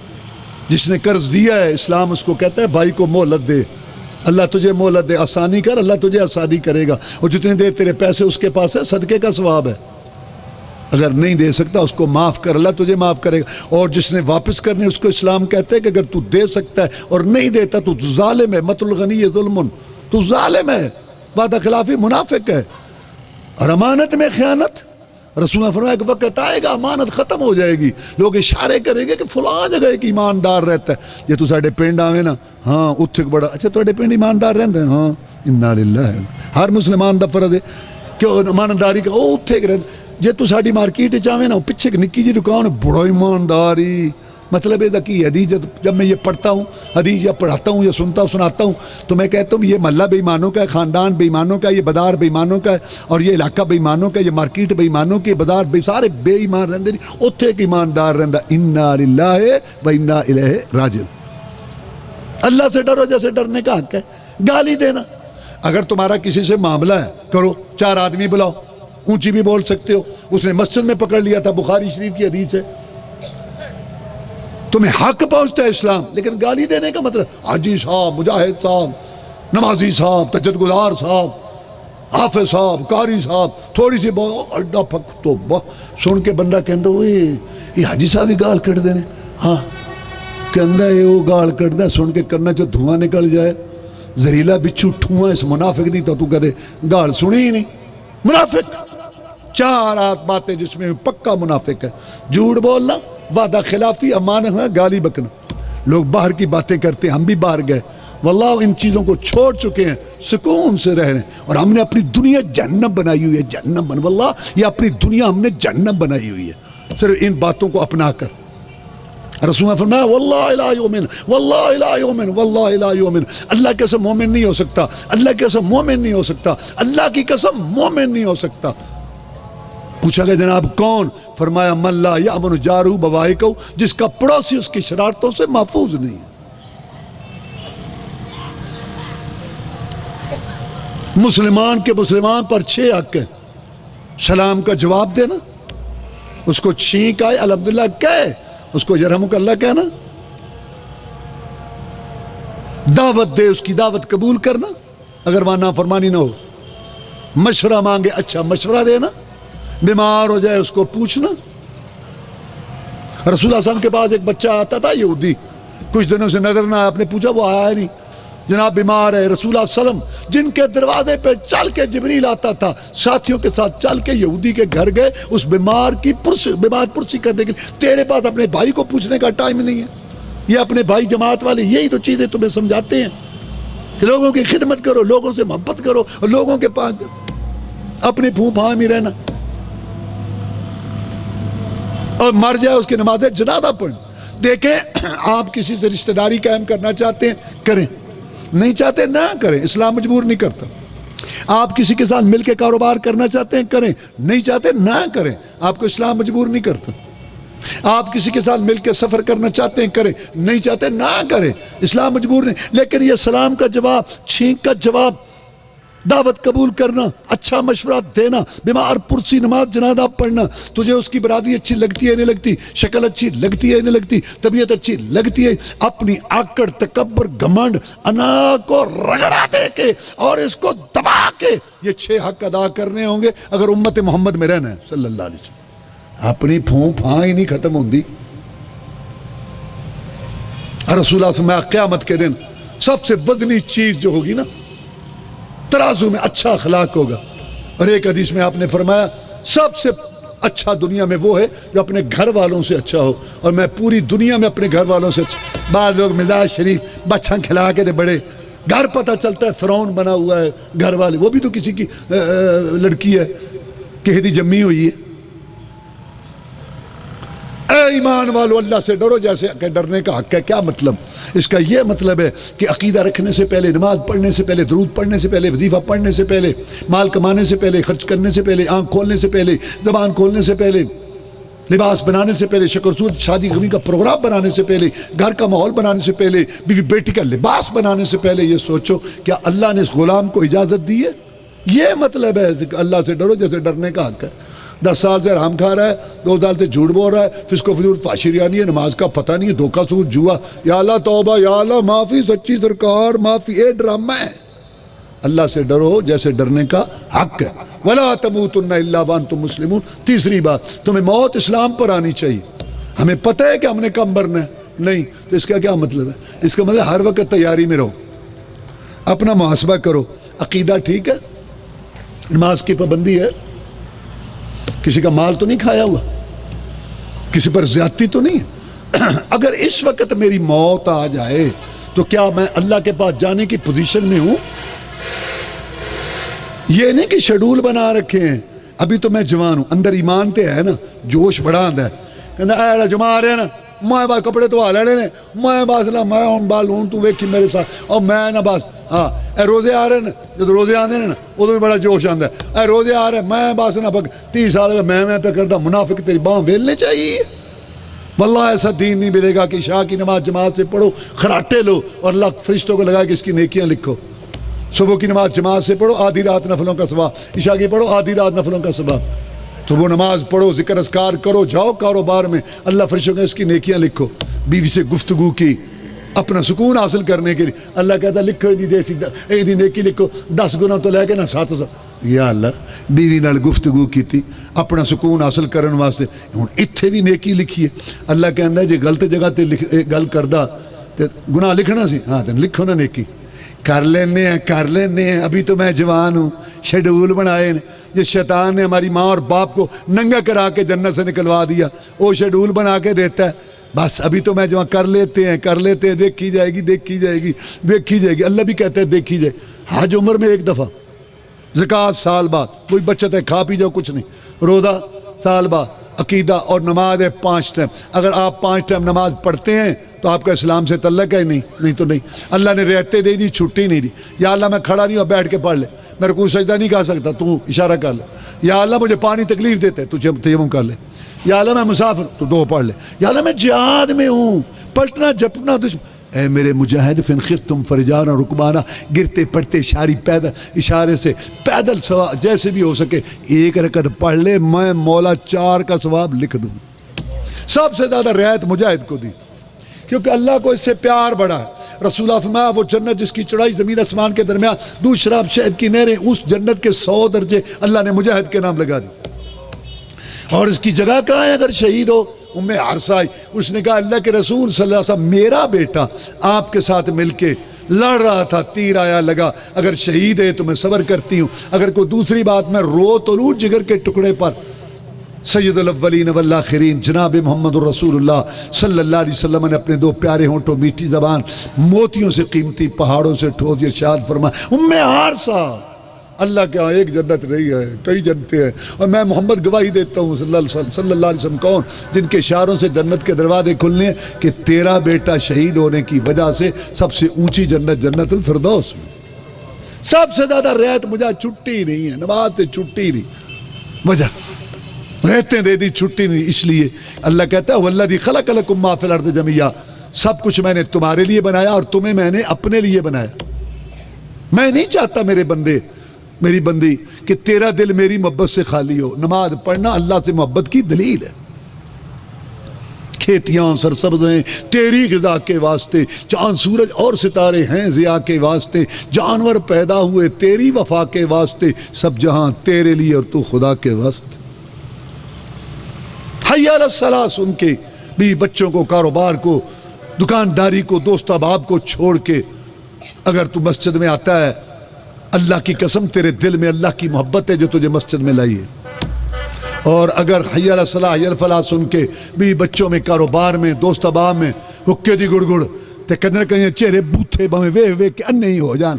جس نے قرض دیا ہے اسلام اس کو کہتا ہے بھائی کو مہلت دے، اللہ تجھے مہلت دے، آسانی کر، اللہ تجھے آسانی کرے گا، اور جتنے دیر تیرے پیسے اس کے پاس ہے صدقے کا ثواب ہے، اگر نہیں دے سکتا اس کو معاف کر، اللہ تجھے معاف کرے گا۔ اور جس نے واپس کرنے اس کو اسلام کہتے ہیں کہ اگر تو دے سکتا ہے اور نہیں دیتا تو ظالم ہے، مت الغنی ظلم، تو ظالم ہے، وعدہ خلافی، منافق ہے۔ اور امانت میں خیانت، رسول اللہ فرمایا کہ وقت آئے گا امانت ختم ہو جائے گی، لوگ اشارے کریں گے کہ فلاں جگہ ایک ایماندار رہتا ہے، یہ تو ساڑھے پنڈ آوے نا، ہاں اتھے بڑا، اچھا توڑے پنڈ ایماندار رہتا ہے، ہاں انا للہ، ہر مسلمان دا فرض ہے کہ ایمانداری کا، او اتھے رہتا، جے تو ساڑھی مارکیٹ چاہویں نا، پچھے نکی جی دکان بڑا ایمانداری، مطلب ہے کہ حدیث جب میں یہ پڑھتا ہوں، حدیث یا پڑھاتا ہوں یا سناتا ہوں تو میں کہتا ہوں یہ محلہ بے ایمانوں کا ہے، خاندان بے ایمانوں کا ہے، یہ بازار بے ایمانوں کا ہے، اور یہ علاقہ بے ایمانوں کا ہے، یہ مارکیٹ بے ایمانوں کی، بازار بے، سارے بے ایمان رہندے نہیں، اتھے ایک ایماندار رہندا، انا للہ و انا الیہ راجعون۔ اللہ سے ڈرو جیسے ڈرنے کا حق ہے۔ گالی دینا، اگر تمہارا کسی سے معاملہ ہے کرو، 4 آدمی بلاؤ، اونچی بھی بول سکتے ہو، اس نے مسجد میں پکڑ لیا تھا، بخاری شریف کی حدیث ہے، تمہیں حق پہنچتا ہے اسلام، لیکن گالی دینے کا مطلب حاجی صاحب، مجاہد صاحب، نمازی صاحب، تہجد گزار صاحب، حافظ صاحب، قاری صاحب، تھوڑی سی اڈا پھک تو سن کے بندہ کہندا ہوئے یہ حاجی صاحب ہی گال کٹ دینے، ہاں کہندا ہے وہ گال کٹ دے، سن کے کرنا جو دھواں نکل جائے، زہریلا بچھو ٹھواں اس منافق دی، تو کہدے گال سنی ہی نہیں، منافق۔ 4 باتیں جس میں پکا منافق ہے، جھوٹ بولنا، وعدہ خلافی، امانت ہے، گالی بکنا۔ لوگ باہر کی باتیں کرتے ہیں، ہم بھی باہر گئے، واللہ ان چیزوں کو چھوڑ چکے ہیں، سکون سے رہ رہے ہیں، اور ہم نے اپنی دنیا جہنم بنائی ہوئی ہے، جہنم واللہ یہ اپنی دنیا ہم نے جہنم بنائی ہوئی ہے صرف ان باتوں کو اپنا کر۔ رسول اللہ فرمایا واللہ لا یؤمن، واللہ لا یؤمن، واللہ لا یؤمن، اللہ کی قسم مومن نہیں ہو سکتا، اللہ کی قسم مومن نہیں ہو سکتا، اللہ کی قسم مومن نہیں ہو سکتا۔ پوچھا گیا جناب کون؟ فرمایا من لا یامن جارہ بوائقہ، جس کا پڑوسی اس کی شرارتوں سے محفوظ نہیں ہے۔ مسلمان کے مسلمان پر 6 حق ہیں، سلام کا جواب دینا، اس کو چھینک آئے الحمدللہ کہے، اس کو یرحمک اللہ کہنا، دعوت دے اس کی دعوت قبول کرنا اگر وہاں نافرمانی نہ ہو، مشورہ مانگے اچھا مشورہ دینا، بیمار ہو جائے اس کو پوچھنا۔ رسول اللہ صلی اللہ علیہ وسلم کے پاس ایک بچہ آتا تھا یہودی، کچھ دنوں سے نظر نہ آیا، آپ نے پوچھا وہ آیا نہیں، جناب بیمار ہے، رسول اللہ صلی اللہ علیہ وسلم جن کے دروازے پہ چل کے جبریل آتا تھا، ساتھیوں کے ساتھ چل کے یہودی کے گھر گئے اس بیمار کی بیمار پرسی کرنے کے لیے۔ تیرے پاس اپنے بھائی کو پوچھنے کا ٹائم نہیں ہے۔ یہ اپنے بھائی جماعت والے یہی تو چیزیں تمہیں سمجھاتے ہیں کہ لوگوں کی خدمت کرو، لوگوں سے محبت کرو، اور لوگوں کے پاس اپنے پھوپھا میں رہنا، اور مر جائے اس کی نماز جنازہ پڑھ۔ دیکھیں، آپ کسی سے رشتہ داری قائم کرنا چاہتے ہیں کریں، نہیں چاہتے نہ کریں، اسلام مجبور نہیں کرتا۔ آپ کسی کے ساتھ مل کے کاروبار کرنا چاہتے ہیں کریں، نہیں چاہتے نہ کریں، آپ کو اسلام مجبور نہیں کرتا۔ آپ کسی کے ساتھ مل کے سفر کرنا چاہتے ہیں کریں، نہیں چاہتے نہ کریں، اسلام مجبور نہیں۔ لیکن یہ سلام کا جواب، چھینک کا جواب، دعوت قبول کرنا، اچھا مشورہ دینا، بیمار پرسی نماز جنازہ پڑھنا، تجھے اس کی برادری اچھی لگتی ہے نہیں لگتی، شکل اچھی لگتی ہے نہیں لگتی، طبیعت اچھی لگتی ہے، اپنی آکڑ، تکبر، گھمنڈ، انا کو رگڑا دے کے اور اس کو دبا کے یہ 6 حق ادا کرنے ہوں گے اگر امت محمد میں رہنا ہے صلی اللہ علیہ وسلم۔ اپنی پھون پھاں ہی نہیں ختم ہوندی۔ رسول اللہ صلی اللہ علیہ وسلم قیامت کے دن سب سے وزنی چیز جو ہوگی نا، ترازو میں اچھا اخلاق ہوگا۔ اور ایک حدیث میں آپ نے فرمایا سب سے اچھا دنیا میں وہ ہے جو اپنے گھر والوں سے اچھا ہو، اور میں پوری دنیا میں اپنے گھر والوں سے اچھا۔ بعض لوگ مزاج شریف بچھاں کھلا کے دے بڑے، گھر پتہ چلتا ہے فرعون بنا ہوا ہے گھر والے، وہ بھی تو کسی کی لڑکی ہے، کہیں دی جمی ہوئی ہے۔ اے ایمان والو، اللہ سے ڈرو جیسے کہ ڈرنے کا حق ہے۔ کیا مطلب؟ اس کا یہ مطلب ہے کہ عقیدہ رکھنے سے پہلے، نماز پڑھنے سے پہلے، درود پڑھنے سے پہلے، وظیفہ پڑھنے سے پہلے، مال کمانے سے پہلے، خرچ کرنے سے پہلے، آنکھ کھولنے سے پہلے، زبان کھولنے سے پہلے، لباس بنانے سے پہلے، شکر صورت شادی غمی کا پروگرام بنانے سے پہلے، گھر کا ماحول بنانے سے پہلے، بیوی بیٹی کا لباس بنانے سے پہلے یہ سوچو کیا اللہ نے اس غلام کو اجازت دی ہے؟ یہ مطلب ہے اللہ سے ڈرو جیسے ڈرنے کا حق ہے۔ 10 سال سے حرام کھا رہا ہے، 2 سال سے جھوٹ بول رہا ہے، فسق و فجور فحشی ریانی ہے، نماز کا پتہ نہیں ہے، دھوکہ سود جوا، یا اللہ توبہ، یا اللہ معافی، سچی سرکار معافی، یہ ڈرامہ ہے۔ اللہ سے ڈرو جیسے ڈرنے کا حق ہے۔ وَلَا تَمُوتُنَّ إِلَّا وَأَنْتُمْ مُسْلِمُونَ۔ تیسری بات، تمہیں موت اسلام پر آنی چاہیے۔ ہمیں پتہ ہے کہ ہم نے کب مرنا ہے، نہیں تو اس کا کیا مطلب ہے؟ اس کا مطلب ہر وقت تیاری میں رہو، اپنا محاسبہ کرو، عقیدہ ٹھیک ہے، نماز کی پابندی ہے، کسی کا مال تو نہیں کھایا ہوا، کسی پر زیادتی تو نہیں ہے۔ اگر اس وقت میری موت آ جائے تو کیا میں اللہ کے پاس جانے کی پوزیشن میں ہوں؟ یہ نہیں کہ شیڈول بنا رکھے ہیں، ابھی تو میں جوان ہوں، اندر ایمان تے ہے نا، جوش بڑا آندا ہے، کہندا اے جمع آ رہے ہیں نا، میں بس کپڑے تو آ لینے، میں بس نہ میں ہوں بال ہوں، تو ویکھی میرے ساتھ، اور میں نہ بس ہاں اے روزے آ رہے ہیں، جب روزے آتے ہیں نا ادو بھی بڑا جوش آتا ہے، اے روزے آ رہے ہیں، میں بس نہ 30 سال میں پہ کرتا، منافق تیری باں ویلنے چاہیے۔ واللہ ایسا دین نہیں ملے گا کہ عشاء کی نماز جماعت سے پڑھو، خراٹے لو اور اللہ فرشتوں کو لگا کہ اس کی نیکیاں لکھو۔ صبح کی نماز جماعت سے پڑھو، آدھی رات نفلوں کا ثواب، عشاء کی پڑھو، آدھی رات نفلوں کا ثواب۔ تو وہ نماز پڑھو، ذکر اذکار کرو، جاؤ کاروبار میں، اللہ فرشتوں کو اس کی نیکیاں لکھو۔ بیوی سے گفتگو کی اپنا سکون حاصل کرنے کے لیے، اللہ کہتا ہے لکھو ایدی نیکی لکھو، 10 گنا تو لے کے نا 700۔ یا اللہ بیوی نال گفتگو کی تھی اپنا سکون حاصل کرنے واسطے، ہوں اتھے بھی نیکی لکھی ہے۔ اللہ کہتا ہے جی غلط جگہ تے گل کردا تے گناہ لکھنا سی، ہاں تے لکھو نا نیکی۔ کر لینے ہیں، ابھی تو میں جوان ہوں، شیڈول بنائے ہیں۔ جس شیطان نے ہماری ماں اور باپ کو ننگا کرا کے جنت سے نکلوا دیا، وہ شیڈول بنا کے دیتا ہے، بس ابھی تو میں جوان کر لیتے ہیں، دیکھی جائے گی۔ اللہ بھی کہتا ہے دیکھی جائے۔ حج عمر میں 1 دفعہ، زکوٰۃ سال بعد، کوئی بچت ہے کھا پی جاؤ کچھ نہیں، روزہ سال بعد، عقیدہ اور نماز ہے 5 ٹائم۔ اگر آپ 5 ٹائم نماز پڑھتے ہیں تو آپ کا اسلام سے تعلق ہے نہیں تو نہیں۔ اللہ نے رعایتیں دے دی، چھٹی نہیں دی۔ یا اللہ میں کھڑا نہیں ہوں، بیٹھ کے پڑھ لے، میں رکوع سجدہ نہیں کر سکتا، تو اشارہ کر لے۔ یا اللہ مجھے پانی تکلیف دیتے، تو تیمم کر لے۔ یا اللہ میں مسافر، تو 2 پڑھ لے۔ یا اللہ میں جہاد میں ہوں، پلٹنا جھپٹنا دشمن، اے میرے مجاہد فن خفتم فرجانا رکبانا، گرتے پڑتے شاری پیدل، اشارے سے پیدل جیسے بھی ہو سکے 1 رکعت پڑھ لے، میں مولا 4 کا ثواب لکھ دوں۔ سب سے زیادہ رعایت مجاہد کو دی، کیونکہ اللہ کو اس سے پیار بڑا ہے۔ رسول اللہ فرمایا وہ جنت جس کی چڑھائی زمین آسمان کے درمیان، دودھ شراب شہد کی نہریں، اس جنت کے 100 درجے اللہ نے مجاہد کے نام لگا دی۔ اور اس کی جگہ کہاں ہے اگر شہید ہو؟ حرصہ آئی، اس نے کہا اللہ کے رسول صلی اللہ علیہ وسلم میرا بیٹا آپ کے ساتھ مل کے لڑ رہا تھا، تیر آیا لگا، اگر شہید ہے تو میں صبر کرتی ہوں، اگر کوئی دوسری بات میں رو تو لوں جگر کے ٹکڑے پر۔ سید الاولین والآخرین جناب محمد الرسول اللہ صلی اللہ علیہ وسلم نے اپنے دو پیارے ہونٹوں، میٹھی زبان، موتیوں سے قیمتی پہاڑوں سے ٹھوس ارشاد فرمایا، ام عارصہ، اللہ کے ہاں ایک جنت نہیں ہے، کئی جنتیں ہیں، اور میں محمد گواہی دیتا ہوں صلی اللہ علیہ وسلم کون، جن کے اشاروں سے جنت کے دروازے کھلنے ہیں، کہ تیرا بیٹا شہید ہونے کی وجہ سے سب سے اونچی جنت جنت الفردوس میں، سب سے زیادہ رعایت مجھے چھٹی نہیں ہے، نماز سے چھٹی نہیں، وجہ رہتے دے دی چھٹی نہیں، اس لیے اللہ کہتا ہے والذی خلق لکم ما فی الارض جميعا، سب کچھ میں نے تمہارے لیے بنایا اور تمہیں میں نے اپنے لیے بنایا۔ میں نہیں چاہتا میرے بندے، میری بندی، کہ تیرا دل میری محبت سے خالی ہو۔ نماز پڑھنا اللہ سے محبت کی دلیل ہے۔ کھیتیاں سرسبز ہیں تیری غذا کے واسطے، چاند سورج اور ستارے ہیں ضیاء کے واسطے، جانور پیدا ہوئے تیری وفا کے واسطے، سب جہاں تیرے لیے اور تو خدا کے واسطے۔ حی علی الصلاۃ سن کے بھی بچوں کو، کاروبار کو، دکانداری کو، دوست احباب کو چھوڑ کے اگر تو مسجد میں آتا ہے، اللہ کی قسم تیرے دل میں اللہ کی محبت ہے جو تجھے مسجد میں لائی ہے۔ اور اگر حی علی الصلاۃ حی علی الفلاح سن کے بھی بچوں میں، کاروبار میں، دوست احباب میں حکے دی گڑ گڑ تے کدھر کہیں چہرے بوتھے بھویں وے وے کے انے ہی ہو جان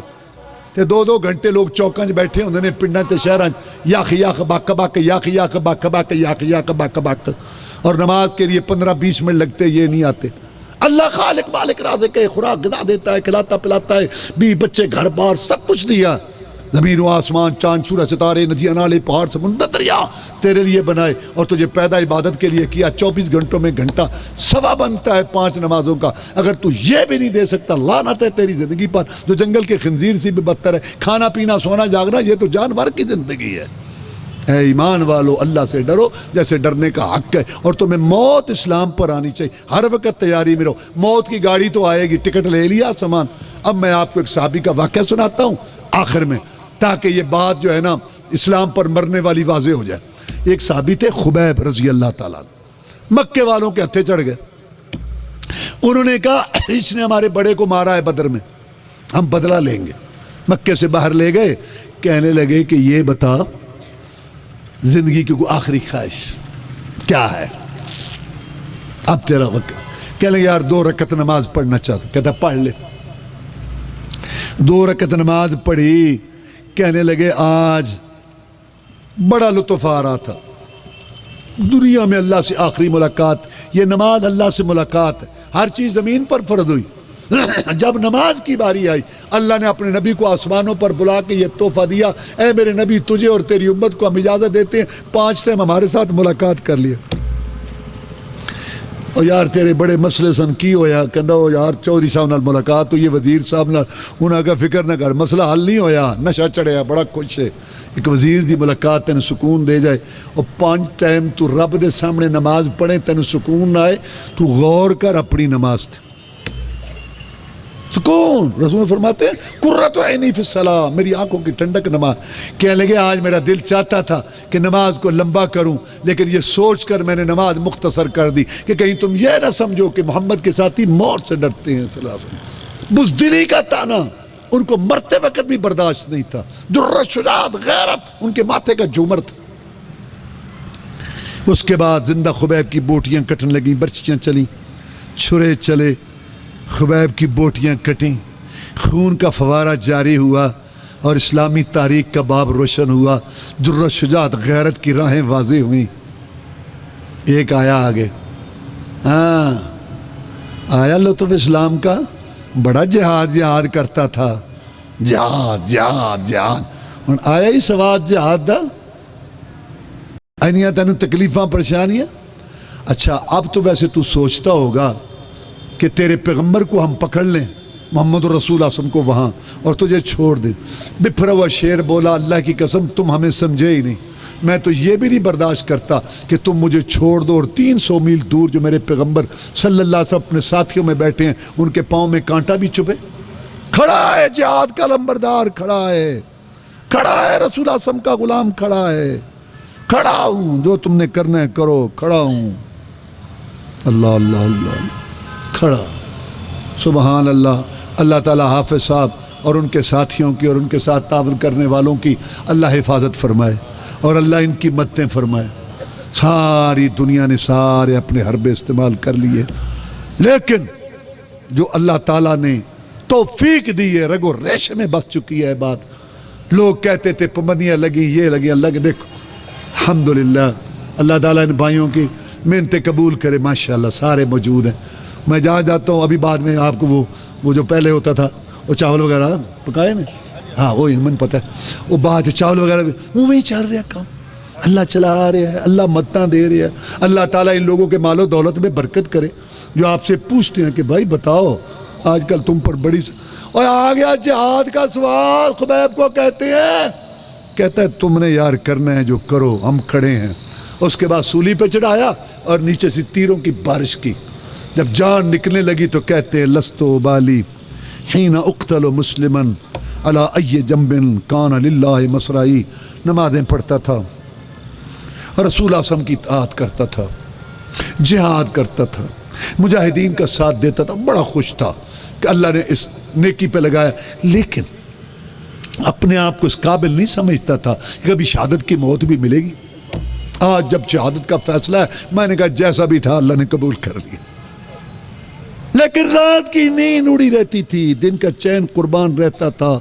تے دو دو گھنٹے لوگ چوکاں بیٹھے ہوندے نے پنڈاں تے شہراں، یاخ یاخ بک بک یاخ یاخ بک بک یاخ یاخ بک بک، اور نماز کے لیے 15-20 منٹ لگتے، یہ نہیں آتے۔ اللہ خالق مالک رازق ہے، خوراک غذا دیتا ہے، کھلاتا پلاتا ہے، بھی بچے گھر بار سب کچھ دیا، زمین و آسمان، چاند سورج ستارے، ندیاں نالے، پہاڑ سمندر دریا تیرے لیے بنائے، اور تجھے پیدا عبادت کے لیے کیا۔ 24 گھنٹوں میں گھنٹہ سوا بنتا ہے 5 نمازوں کا، اگر تو یہ بھی نہیں دے سکتا، لعنت ہے تیری زندگی پر، جو جنگل کے خنزیر سے بھی بدتر ہے۔ کھانا پینا سونا جاگنا یہ تو جانور کی زندگی ہے۔ اے ایمان والو، اللہ سے ڈرو جیسے ڈرنے کا حق ہے، اور تمہیں موت اسلام پر آنی چاہیے، ہر وقت تیاری میں رہو۔ موت کی گاڑی تو آئے گی، ٹکٹ لے لیا سامان۔ اب میں آپ کو ایک صحابی کا واقعہ سناتا ہوں آخر میں، تاکہ یہ بات جو ہے نا اسلام پر مرنے والی واضح ہو جائے۔ ایک صحابی تھے خبیب رضی اللہ تعالیٰ، مکے والوں کے ہتھے چڑھ گئے۔ انہوں نے کہا اس نے ہمارے بڑے کو مارا ہے بدر میں، ہم بدلہ لیں گے۔ مکے سے باہر لے گئے، کہنے لگے کہ یہ بتا زندگی کی کوئی آخری خواہش کیا ہے، اب تیرا وقت۔ کہنے لگے یار 2 رکعت نماز پڑھنا چاہتا۔ کہتا پڑھ لے۔ 2 رکعت نماز پڑھی، کہنے لگے آج بڑا لطف آ رہا تھا، دنیا میں اللہ سے آخری ملاقات، یہ نماز اللہ سے ملاقات ہے۔ ہر چیز زمین پر فرض ہوئی، جب نماز کی باری آئی اللہ نے اپنے نبی کو آسمانوں پر بلا کے یہ تحفہ دیا، اے میرے نبی تجھے اور تیری امت کو ہم اجازت دیتے ہیں 5 ٹائم ہمارے ساتھ ملاقات کر لیا۔ اور یار تیرے بڑے مسئلے سن کی ہویا، کہندا ہو یار چودھری صاحب نال ملاقات ہوئی ہے، وزیر صاحب نال، انہاں کا فکر نہ کر، مسئلہ حل نہیں ہویا، نشہ چڑھیا، بڑا خوش ہے۔ ایک وزیر دی ملاقات تینوں سکون دے جائے، اور 5 ٹائم تو رب دے سامنے نماز پڑھے تینوں سکون نہ آئے، تو غور کر اپنی نماز تے سکون۔ رسول فرماتے ہیں قرۃ عینی فی الصلاۃ، میری آنکھوں کی ٹھنڈک نماز۔ کہنے لگے آج میرا دل چاہتا تھا کہ نماز کو لمبا کروں، لیکن یہ سوچ کر میں نے نماز مختصر کر دی کہ کہیں تم یہ نہ سمجھو کہ محمد کے ساتھی موت سے ڈرتے ہیں صلی اللہ علیہ وسلم۔ بزدلی کا تانا ان کو مرتے وقت بھی برداشت نہیں تھا، جرأت، شجاعت، غیرت ان کے ماتھے کا جومر تھا۔ اس کے بعد زندہ خبیب کی بوٹیاں کٹنے لگیں، برچیاں چلیں، چھرے چلے، خبیب کی بوٹیاں کٹیں، خون کا فوارہ جاری ہوا، اور اسلامی تاریخ کا باب روشن ہوا، جرأت، شجاعت، غیرت کی راہیں واضح ہوئیں۔ ایک آیا آگے، ہاں آیا لطف اسلام کا، بڑا جہاد کرتا تھا، جہاد ہن آیا ہی سواد جہاد دا، اینیاں تینوں تکلیفاں پریشانیاں۔ اچھا اب تو ویسے تو سوچتا ہوگا کہ تیرے پیغمبر کو ہم پکڑ لیں، محمد رسول اللہ وسلم کو وہاں، اور تجھے چھوڑ دیں۔ بپھرا ہوا شیر بولا اللہ کی قسم تم ہمیں سمجھے ہی نہیں، میں تو یہ بھی نہیں برداشت کرتا کہ تم مجھے چھوڑ دو اور 300 میل دور جو میرے پیغمبر صلی اللہ علیہ وسلم اپنے ساتھیوں میں بیٹھے ہیں ان کے پاؤں میں کانٹا بھی چبھے۔ کھڑا ہے جہاد کا لمبردار، کھڑا ہے رسول اللہ صلی اللہ علیہ وسلم کا غلام، کھڑا ہے، کھڑا ہوں، جو تم نے کرنا ہے کرو، کھڑا ہوں۔ اللہ اللہ اللہ، کھڑا، سبحان اللہ۔ اللہ تعالیٰ حافظ صاحب اور ان کے ساتھیوں کی اور ان کے ساتھ تعاون کرنے والوں کی اللہ حفاظت فرمائے اور اللہ ان کی مددیں فرمائے۔ ساری دنیا نے سارے اپنے حربے استعمال کر لیے، لیکن جو اللہ تعالیٰ نے توفیق دی ہے، رگو ریشے میں بس چکی ہے بات۔ لوگ کہتے تھے پابندیاں لگی، یہ لگی، اللہ کے دیکھو الحمدللہ اللہ تعالیٰ ان بھائیوں کی محنتیں قبول کرے، ماشاءاللہ سارے موجود ہیں۔ میں جہاں جاتا ہوں ابھی بعد میں آپ کو وہ جو پہلے ہوتا تھا وہ چاول وغیرہ پکائے نا، ہاں وہی من پتہ ہے، وہ بعد چاول وغیرہ وہ وہیں چل رہا کام، اللہ چلا رہا ہے، اللہ مددیں دے رہا ہے۔ اللہ تعالیٰ ان لوگوں کے مال و دولت میں برکت کرے جو آپ سے پوچھتے ہیں کہ بھائی بتاؤ آج کل تم پر بڑی اور آ گیا جہاد کا سوال۔ خبیب کو کہتے ہیں، کہتا ہے تم نے یار کرنا ہے جو کرو، ہم کھڑے ہیں۔ اس کے بعد سولی پہ چڑھایا اور نیچے سے تیروں کی بارش کی۔ جب جان نکلنے لگی تو کہتے ہیں لستو بالی حین اقتل مسلمن علی ای جنب کان للہ مسرائی۔ نمازیں پڑھتا تھا، رسول اعظم کی اطاعت کرتا تھا، جہاد کرتا تھا، مجاہدین کا ساتھ دیتا تھا، بڑا خوش تھا کہ اللہ نے اس نیکی پہ لگایا، لیکن اپنے آپ کو اس قابل نہیں سمجھتا تھا کہ کبھی شہادت کی موت بھی ملے گی۔ آج جب شہادت کا فیصلہ ہے، میں نے کہا جیسا بھی تھا اللہ نے قبول کر لیا، لیکن رات کی نیند اڑی رہتی تھی، دن کا چین قربان رہتا تھا۔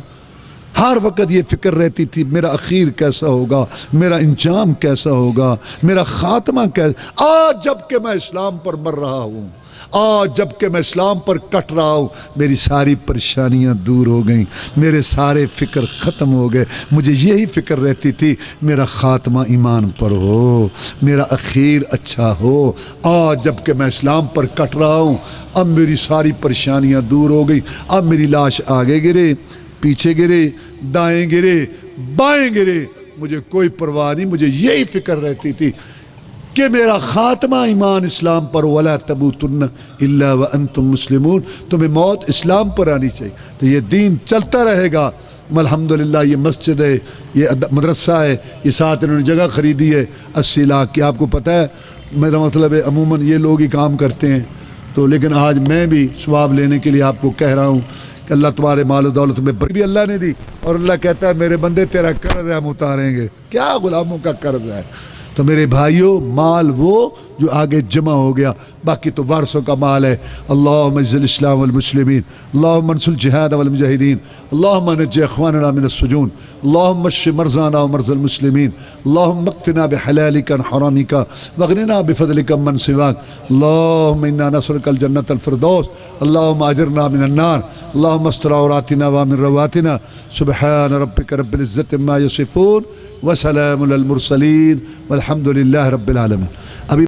ہر وقت یہ فکر رہتی تھی میرا اخیر کیسا ہوگا، میرا انجام کیسا ہوگا، میرا خاتمہ کیسا۔ آج جب کہ میں اسلام پر مر رہا ہوں، آج جب کہ میں اسلام پر کٹ رہا ہوں، میری ساری پریشانیاں دور ہو گئیں، میرے سارے فکر ختم ہو گئے۔ مجھے یہی فکر رہتی تھی میرا خاتمہ ایمان پر ہو، میرا اخیر اچھا ہو۔ آج جب کہ میں اسلام پر کٹ رہا ہوں، اب میری ساری پریشانیاں دور ہو گئی۔ اب میری لاش آگے گرے، پیچھے گرے، دائیں گرے، بائیں گرے، مجھے کوئی پرواہ نہیں۔ مجھے یہی فکر رہتی تھی کہ میرا خاتمہ ایمان اسلام پر، وَلَا تَمُوتُنَّ إِلَّا وَأَنْتُمْ مُسْلِمُونَ، تمہیں موت اسلام پر آنی چاہیے۔ تو یہ دین چلتا رہے گا۔ الحمدللہ یہ مسجد ہے، یہ مدرسہ ہے، یہ ساتھ انہوں نے جگہ خریدی ہے 80 لاکھ کی۔ آپ کو پتہ ہے میرا مطلب ہے عموماً یہ لوگ ہی کام کرتے ہیں، تو لیکن آج میں بھی ثواب لینے کے لیے آپ کو کہہ رہا ہوں کہ اللہ تمہارے مال و دولت میں برکت بھی اللہ نے دی، اور اللہ کہتا ہے میرے بندے تیرا قرض ہے ہم اتاریں گے۔ کیا غلاموں کا قرض ہے؟ تو میرے بھائیوں، مال وہ جو آگے جمع ہو گیا، باقی تو وارثوں کا مال ہے۔ اللہم اعز الاسلام والمسلمین، اللہم انصر الجہاد والمجاہدین، اللہم نجی اخواننا من السجون، اللہم اشف مرضانا ومرضى المسلمین، اللہم اکفنا بحلالک عن حرامک واغننا بفضلک من سواک، اللہم انا نسألک الجنة الفردوس، اللہم اجرنا من النار، اللہم استر عوراتنا وامن رواتنا، سبحان ربک رب العزة عما یصفون وسلام علی المرسلین والحمد للہ رب العالمین۔ ابھی